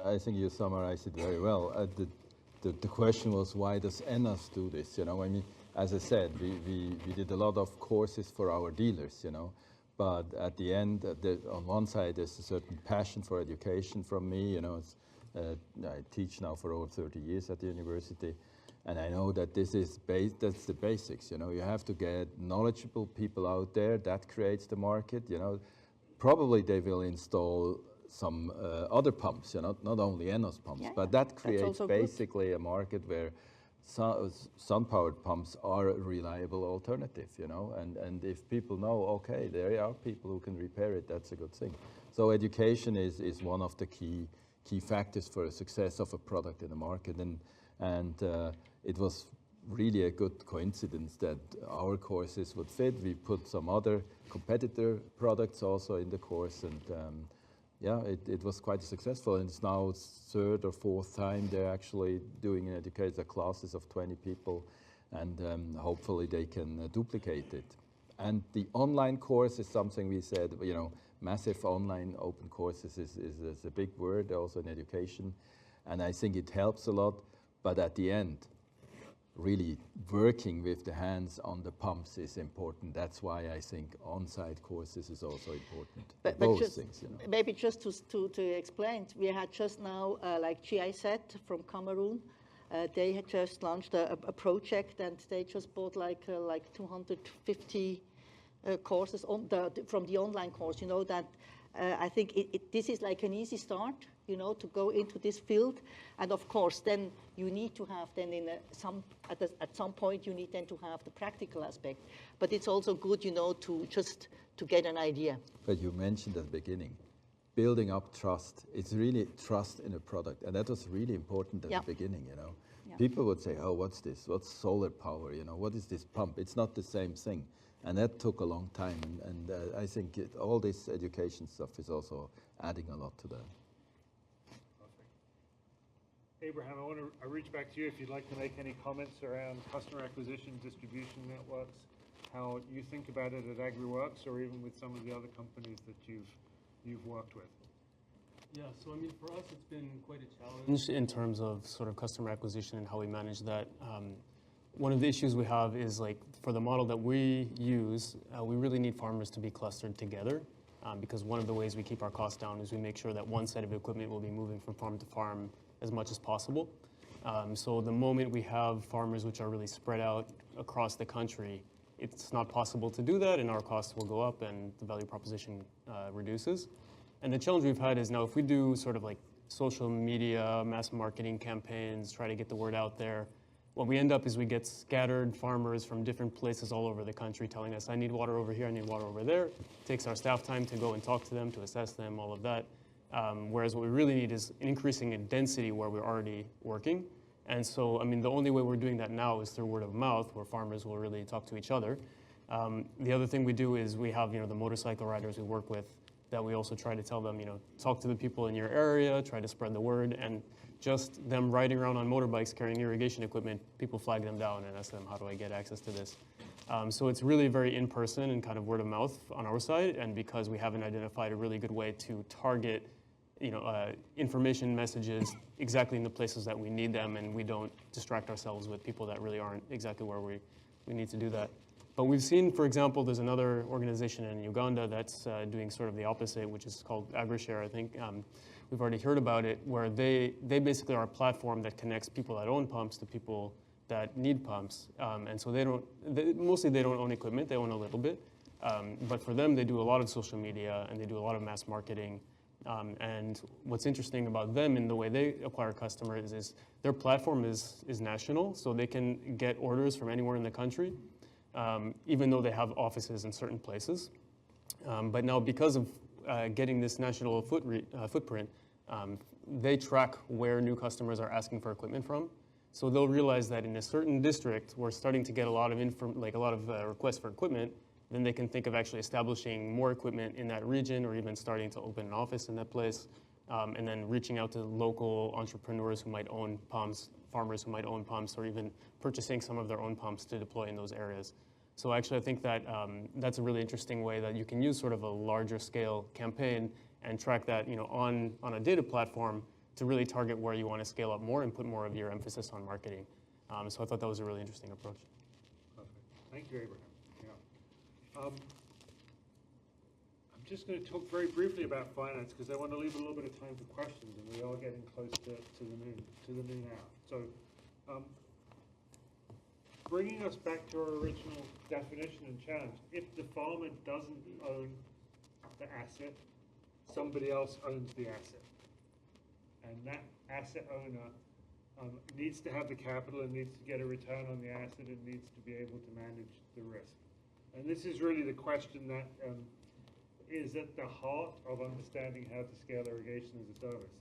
I think you summarized it very well. The question was, why does Enos do this? You know, I mean, as I said, we did a lot of courses for our dealers, you know. But at the end, on one side, there's a certain passion for education from me. You know, I teach now for over 30 years at the university. And I know that that's the basics, you know. You have to get knowledgeable people out there. That creates the market, you know. Probably they will install some other pumps, you know, not only Enos pumps,
yeah,
but that creates basically
good.
a market where sun-powered pumps are a reliable alternative, you know. And if people know, okay, there are people who can repair it, that's a good thing. So education is one of the key key factors for the success of a product in the market. And it was really a good coincidence that our courses would fit. We put some other competitor products also in the course, and yeah, it was quite successful. And it's now third or fourth time they're actually doing educator classes of 20 people, and hopefully they can duplicate it. And the online course is something we said, you know, massive online open courses is a big word also in education, and I think it helps a lot. But at the end, really working with the hands on the pumps is important. That's why I think on-site courses is also important.
But
Both
just,
things, you know.
maybe just to explain, we had just now like GIZ from Cameroon. They had just launched a project, and they just bought like 250 courses from the online course. You know that I think this is like an easy start, you know, to go into this field. And of course, then you need to have then at some point you need then to have the practical aspect. But it's also good, you know, to get an idea.
But you mentioned at the beginning, building up trust. It's really trust in a product, and that was really important at the beginning, you know. Yeah. People would say, oh, what's this? What's solar power? You know, what is this pump? It's not the same thing. And that took a long time, and I think all this education stuff is also adding a lot to that.
Perfect. Abraham, I want to reach back to you if you'd like to make any comments around customer acquisition, distribution networks, how you think about it at AgriWorks, or even with some of the other companies that you've worked with.
Yeah, so I mean, for us, it's been quite a challenge in terms of sort of customer acquisition and how we manage that. One of the issues we have is, like, for the model that we use, we really need farmers to be clustered together, because one of the ways we keep our costs down is we make sure that one set of equipment will be moving from farm to farm as much as possible. So the moment we have farmers which are really spread out across the country, it's not possible to do that, and our costs will go up and the value proposition reduces. And the challenge we've had is now if we do sort of like social media, mass marketing campaigns, try to get the word out there, what we end up is we get scattered farmers from different places all over the country telling us, I need water over here, I need water over there. It takes our staff time to go and talk to them, to assess them, all of that. Whereas what we really need is increasing in density where we're already working. And so, I mean, the only way we're doing that now is through word of mouth, where farmers will really talk to each other. The other thing we do is we have, you know, the motorcycle riders we work with that we also try to tell them, you know, talk to the people in your area, try to spread the word, and just them riding around on motorbikes carrying irrigation equipment, people flag them down and ask them, how do I get access to this? So it's really very in-person and kind of word of mouth on our side, and because we haven't identified a really good way to target, you know, information messages exactly in the places that we need them, and we don't distract ourselves with people that really aren't exactly where we need to do that. But we've seen, for example, there's another organization in Uganda that's doing sort of the opposite, which is called AgriShare, I think. We've already heard about it, where they basically are a platform that connects people that own pumps to people that need pumps. And so mostly they don't own equipment, they own a little bit. But for them, they do a lot of social media and they do a lot of mass marketing. And what's interesting about them in the way they acquire customers is their platform is national, so they can get orders from anywhere in the country, even though they have offices in certain places. But now because of getting this national footprint, they track where new customers are asking for equipment from. So they'll realize that in a certain district, we're starting to get a lot of requests for equipment. Then they can think of actually establishing more equipment in that region, or even starting to open an office in that place, and then reaching out to local entrepreneurs who might own pumps, farmers who might own pumps, or even purchasing some of their own pumps to deploy in those areas. So actually, I think that that's a really interesting way that you can use sort of a larger scale campaign and track that, you know, on a data platform to really target where you want to scale up more and put more of your emphasis on marketing. So I thought that was a really interesting approach.
Perfect. Thank you, Abraham. Yeah. I'm just going to talk very briefly about finance because I want to leave a little bit of time for questions, and we are getting close to the noon hour. So. Bringing us back to our original definition and challenge, if the farmer doesn't own the asset, somebody else owns the asset. And that asset owner needs to have the capital and needs to get a return on the asset and needs to be able to manage the risk. And this is really the question that is at the heart of understanding how to scale irrigation as a service.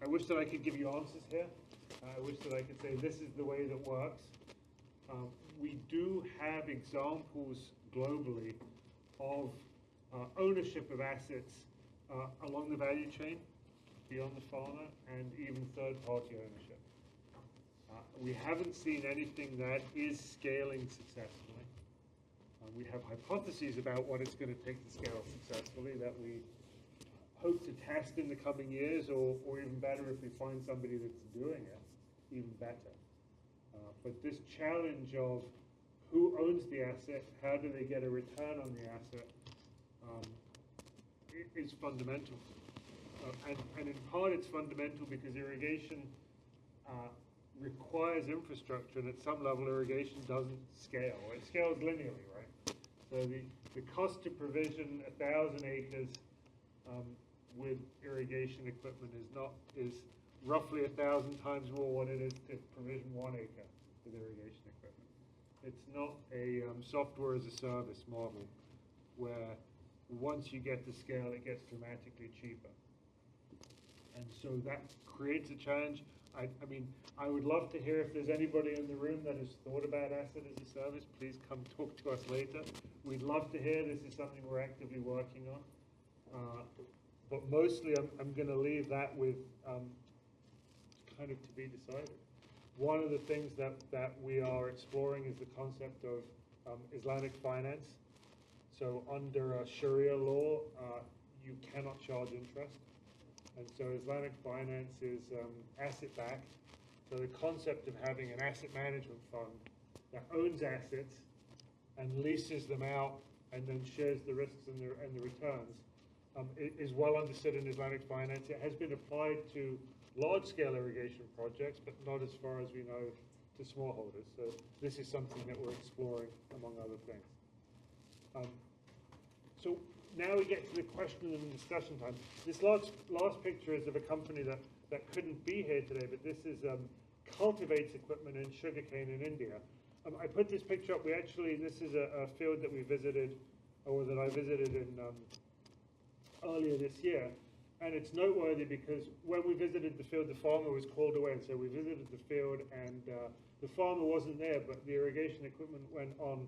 I wish that I could give you answers here. I wish that I could say this is the way that works. We do have examples globally of ownership of assets along the value chain, beyond the farmer, and even third-party ownership. We haven't seen anything that is scaling successfully. We have hypotheses about what it's going to take to scale successfully that we hope to test in the coming years, or even better, if we find somebody that's doing it, even better. But this challenge of who owns the asset, how do they get a return on the asset, is fundamental. And in part it's fundamental because irrigation requires infrastructure, and at some level irrigation doesn't scale. It scales linearly, right? So the cost to provision 1,000 acres with irrigation equipment is roughly 1,000 times more what it is to provision 1 acre with irrigation equipment. It's not a software as a service model where once you get to scale it gets dramatically cheaper. And so that creates a challenge. I mean, I would love to hear if there's anybody in the room that has thought about asset as a service. Please come talk to us later. We'd love to hear. This is something we're actively working on. But mostly I'm going to leave that with kind of to be decided. One of the things that we are exploring is the concept of Islamic finance. So under Sharia law, you cannot charge interest. And so Islamic finance is asset-backed. So the concept of having an asset management fund that owns assets and leases them out and then shares the risks and the returns is well understood in Islamic finance. It has been applied to large-scale irrigation projects, but not as far as we know to smallholders. So this is something that we're exploring, among other things. So now we get to the question and discussion time. This last picture is of a company that couldn't be here today, but this is cultivates equipment in sugarcane in India. I put this picture up. This is a field that we visited, or that I visited in earlier this year. And it's noteworthy because when we visited the field, the farmer was called away. And so we visited the field, and the farmer wasn't there, but the irrigation equipment went on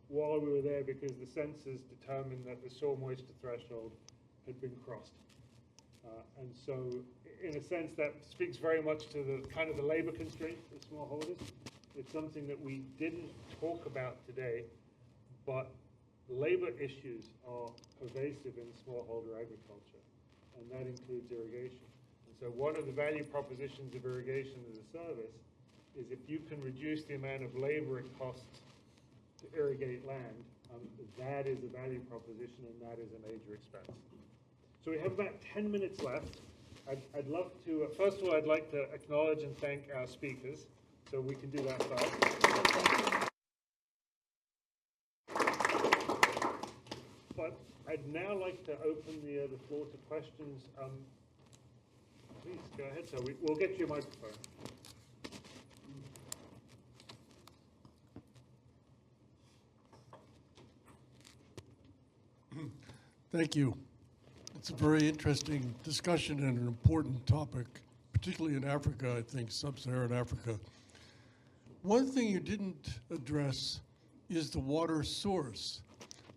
while we were there because the sensors determined that the soil moisture threshold had been crossed. And so, in a sense, that speaks very much to the kind of the labor constraints of smallholders. It's something that we didn't talk about today, but labor issues are pervasive in smallholder agriculture, and that includes irrigation. And so one of the value propositions of irrigation as a service is if you can reduce the amount of labor it costs to irrigate land, that is a value proposition, and that is a major expense. So we have about 10 minutes left. I'd love to, first of all, I'd like to acknowledge and thank our speakers, so we can do that first. But I'd now like to open the floor to questions. Please, go ahead, sir. We'll get you a microphone.
Thank you. It's a very interesting discussion and an important topic, particularly in Africa, I think, sub-Saharan Africa. One thing you didn't address is the water source.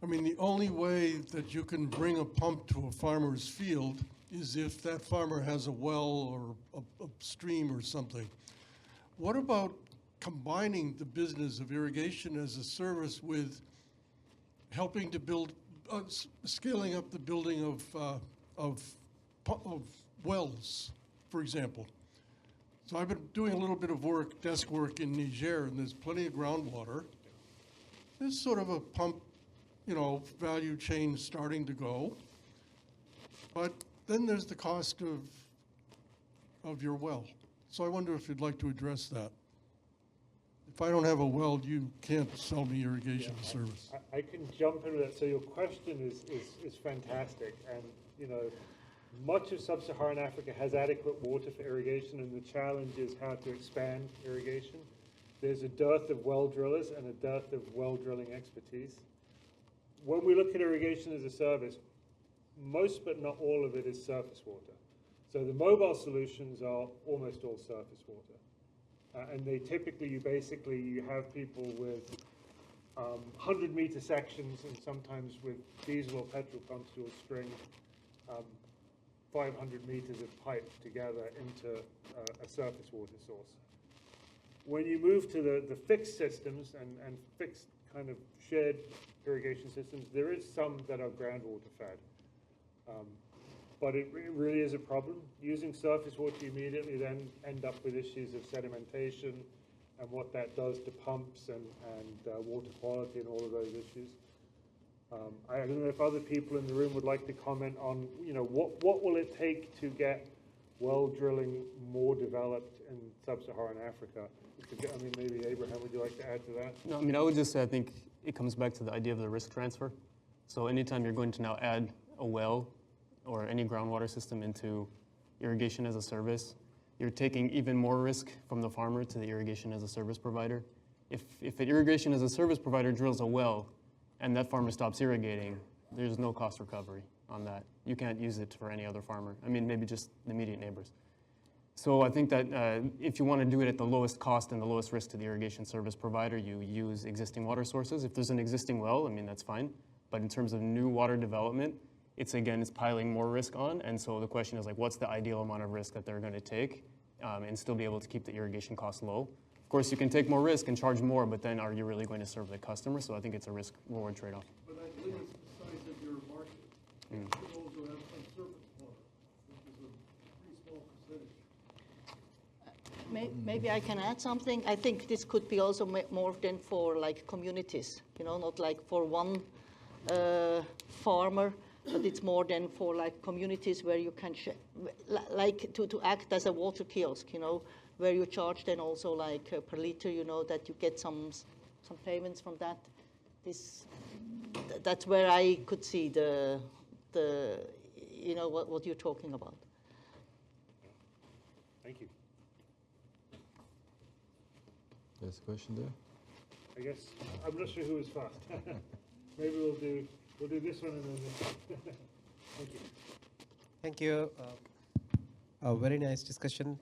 I mean, the only way that you can bring a pump to a farmer's field is if that farmer has a well or a stream or something. What about combining the business of irrigation as a service with helping to build scaling up the building of wells, for example? So I've been doing a little bit of desk work in Niger, and there's plenty of groundwater. There's sort of a pump, value chain starting to go. But then there's the cost of your well. So I wonder if you'd like to address that. If I don't have a well, you can't sell me irrigation service.
I can jump into that. So your question is fantastic. And, much of sub-Saharan Africa has adequate water for irrigation, and the challenge is how to expand irrigation. There's a dearth of well drillers and a dearth of well drilling expertise. When we look at irrigation as a service, most but not all of it is surface water. So the mobile solutions are almost all surface water. And they typically, you have people with 100-meter sections, and sometimes with diesel or petrol pumps, you'll string 500 meters of pipe together into a surface water source. When you move to the fixed systems and fixed kind of shared irrigation systems, there is some that are groundwater fed. But it really is a problem. Using surface water, you immediately then end up with issues of sedimentation and what that does to pumps and water quality and all of those issues. I don't know if other people in the room would like to comment on, what will it take to get well drilling more developed in sub-Saharan Africa? I mean, maybe Abraham, would you like to add to that?
No, I mean, I would just say I think it comes back to the idea of the risk transfer. So anytime you're going to now add a well or any groundwater system into irrigation as a service, you're taking even more risk from the farmer to the irrigation as a service provider. If an irrigation as a service provider drills a well and that farmer stops irrigating, there's no cost recovery on that. You can't use it for any other farmer. I mean, maybe just the immediate neighbors. So I think that if you want to do it at the lowest cost and the lowest risk to the irrigation service provider, you use existing water sources. If there's an existing well, I mean, that's fine. But in terms of new water development, it's piling more risk on. And so the question is like, what's the ideal amount of risk that they're going to take and still be able to keep the irrigation costs low? Of course, you can take more risk and charge more, but then are you really going to serve the customer? So I think it's a risk-reward trade-off.
But that limits the size of your market. You should also have some surface water, which is a pretty small percentage.
Maybe I can add something. I think this could be also more than for like communities, not like for one farmer, but it's more than for like communities where you can like to act as a water kiosk, where you charge then also like per liter, that you get some payments from that. That's where I could see the what you're talking about.
Thank you.
There's a question there.
I guess, I'm not sure who was fast. Maybe we'll do this one and then this one. Thank you.
Thank you. A very nice discussion.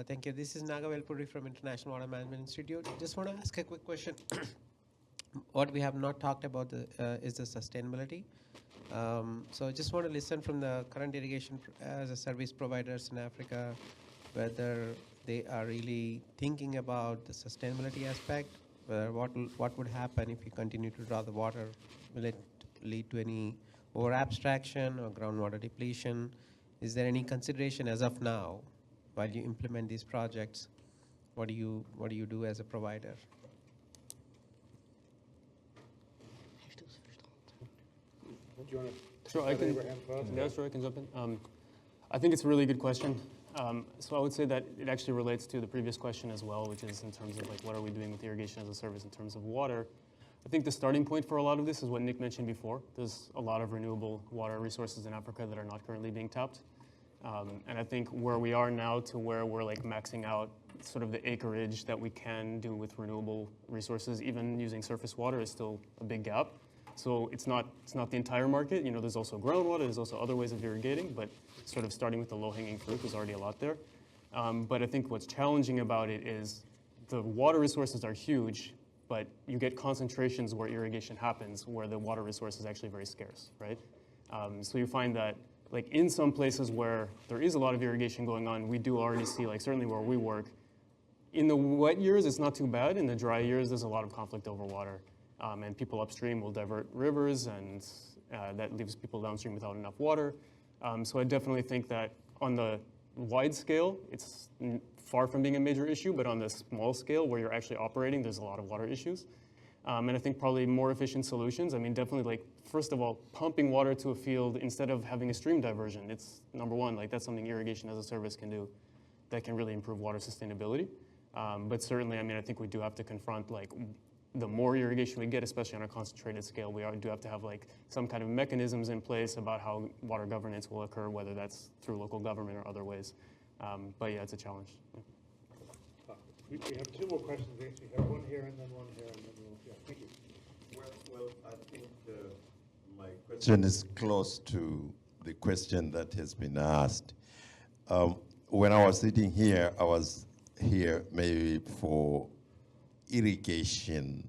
Thank you. This is Naga Velpuri from International Water Management Institute. Just want to ask a quick question. What we have not talked about is the sustainability. So I just want to listen from the current irrigation as a service providers in Africa, whether they are really thinking about the sustainability aspect, what would happen if you continue to draw the water? Will it lead to any over abstraction or groundwater depletion? Is there any consideration as of now while you implement these projects? What do you do as a provider?
Do you want to?
Sure, I can.
Abraham first?
Yeah, sure, I can jump in. I think it's a really good question. So I would say that it actually relates to the previous question as well, which is in terms of like what are we doing with irrigation as a service in terms of water. I think the starting point for a lot of this is what Nick mentioned before. There's a lot of renewable water resources in Africa that are not currently being tapped. And I think where we are now to where we're like maxing out sort of the acreage that we can do with renewable resources, even using surface water, is still a big gap. So it's not the entire market. There's also groundwater, there's also other ways of irrigating, but sort of starting with the low-hanging fruit, there's already a lot there. But I think what's challenging about it is the water resources are huge, but you get concentrations where irrigation happens, where the water resource is actually very scarce, right? So you find that like in some places where there is a lot of irrigation going on, we do already see, like certainly where we work, in the wet years, it's not too bad. In the dry years, there's a lot of conflict over water. And people upstream will divert rivers, and that leaves people downstream without enough water. So I definitely think that on the wide scale, it's far from being a major issue, but on the small scale where you're actually operating, there's a lot of water issues. And I think probably more efficient solutions. I mean, definitely like, first of all, pumping water to a field instead of having a stream diversion. It's number one, like that's something irrigation as a service can do that can really improve water sustainability. But certainly, I mean, I think we do have to confront like the more irrigation we get, especially on a concentrated scale, we do have to have like some kind of mechanisms in place about how water governance will occur, whether that's through local government or other ways. But yeah, it's a challenge. Yeah.
We have two more questions. We actually have one here and then one here, and then we'll, yeah, thank you.
Well, I think my question is close to the question that has been asked. When I was sitting here, I was here maybe for irrigation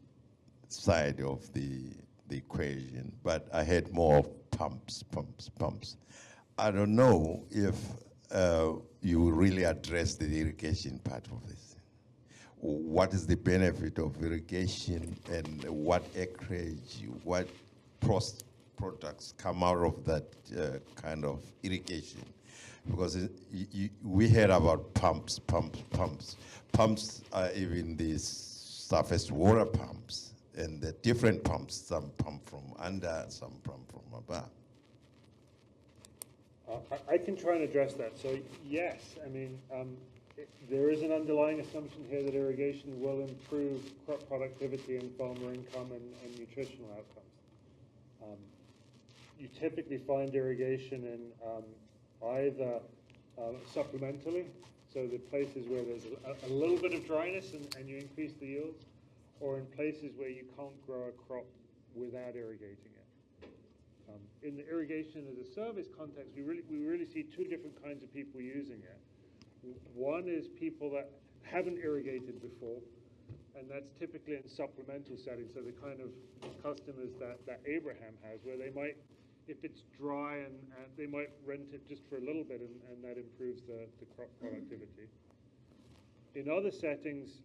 side of the equation, but I had more pumps. I don't know if you really address the irrigation part of this. What is the benefit of irrigation and what acreage, what products come out of that kind of irrigation? Because we heard about pumps. Pumps are even these surface water pumps, and the different pumps, some pump from under, some pump from above.
I can try and address that. So yes, I mean, there is an underlying assumption here that irrigation will improve crop productivity and farmer income and nutritional outcomes. You typically find irrigation in either supplementally, so the places where there's a little bit of dryness and you increase the yields, or in places where you can't grow a crop without irrigating it. In the irrigation as a service context, we really see two different kinds of people using it. One is people that haven't irrigated before, and that's typically in supplemental settings, so the kind of customers that Abraham has, where they might, if it's dry, and they might rent it just for a little bit, and that improves the crop productivity. In other settings,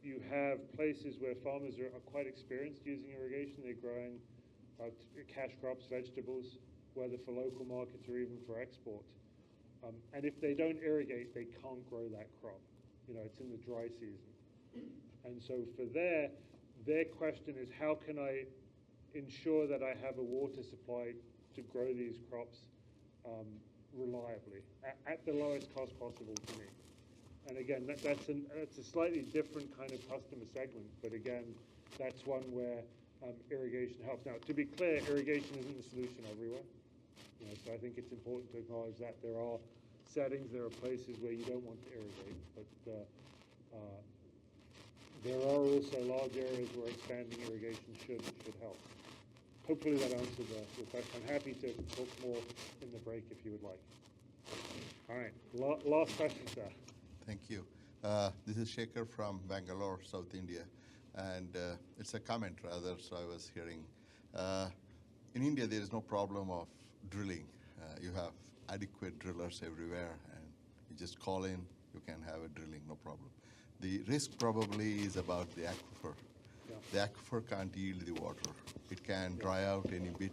you have places where farmers are quite experienced using irrigation. They're growing cash crops, vegetables, whether for local markets or even for export. And if they don't irrigate, they can't grow that crop. You know, it's in the dry season. And so for their question is, how can I ensure that I have a water supply to grow these crops reliably at the lowest cost possible to me? And again, that's a slightly different kind of customer segment, but again, that's one where irrigation helps. Now, to be clear, irrigation isn't the solution everywhere. You know, so I think it's important to acknowledge that there are settings, there are places where you don't want to irrigate, but there are also large areas where expanding irrigation should help. Hopefully that answered the question. I'm happy to talk more in the break if you would like. All right, last question, sir.
Thank you. This is Shekhar from Bangalore, South India. And it's a comment rather, so I was hearing. In India, there is no problem of drilling. You have adequate drillers everywhere, and you just call in, you can have a drilling, no problem. The risk probably is about the aquifer. Yeah. The aquifer can't yield the water. It can dry out any bit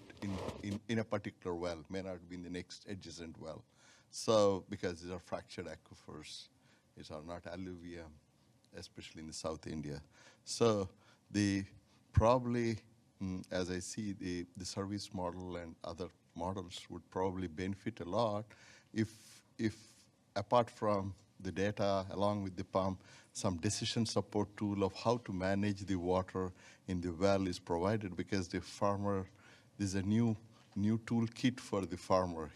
in a particular well, may not be in the next adjacent well. So, because these are fractured aquifers, these are not alluvium, especially in the South India. So, the probably, as I see, the service model and other models would probably benefit a lot if apart from the data along with the pump, some decision support tool of how to manage the water in the well is provided, because the farmer, there's a new toolkit for the farmer.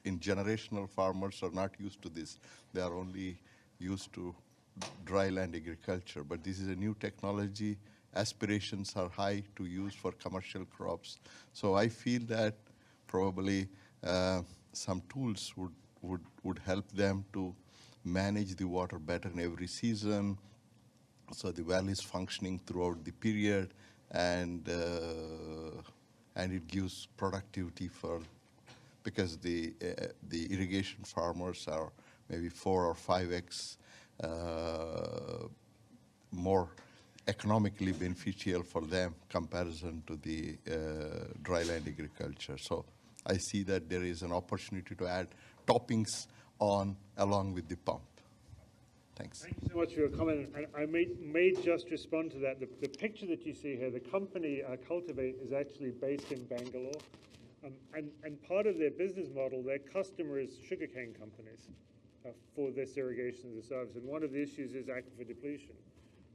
Generational farmers are not used to this. They are only used to dry land agriculture, but this is a new technology. Aspirations are high to use for commercial crops. So I feel that probably some tools would help them to manage the water better in every season, so the well is functioning throughout the period, and it gives productivity because the irrigation farmers are maybe 4 or 5x more economically beneficial for them comparison to the dryland agriculture. So I see that there is an opportunity to add toppings on along with the pump. Thanks.
Thank you so much for your comment. And I may just respond to that. The picture that you see here, the company Cultivate is actually based in Bangalore. And part of their business model, their customer is sugarcane companies for this irrigation as a service. And one of the issues is aquifer depletion,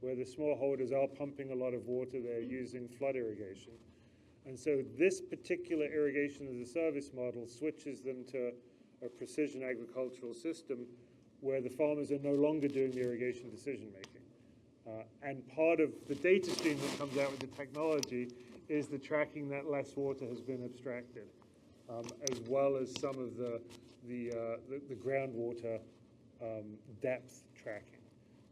where the smallholders are pumping a lot of water. They're using flood irrigation. And so this particular irrigation as a service model switches them to a precision agricultural system where the farmers are no longer doing the irrigation decision making. And part of the data stream that comes out with the technology is the tracking that less water has been abstracted. as well as some of the groundwater depth tracking.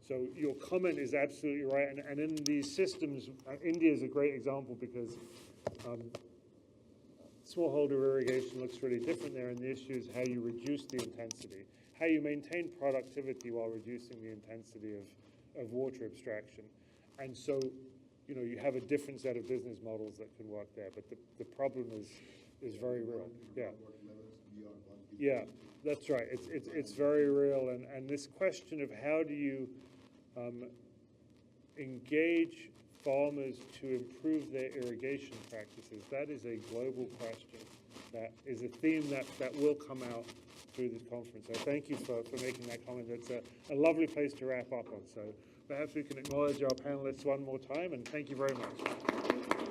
So your comment is absolutely right, and in these systems, India is a great example because smallholder irrigation looks really different there, and the issue is how you reduce the intensity, how you maintain productivity while reducing the intensity of water abstraction. And so, you know, you have a different set of business models that can work there, but the problem is very real. Yeah. Yeah, that's right. It's very real, and this question of how do you engage farmers to improve their irrigation practices, that is a global question. That is a theme that will come out through this conference. So thank you for making that comment. It's a lovely place to wrap up on. So perhaps we can acknowledge our panelists one more time, and thank you very much.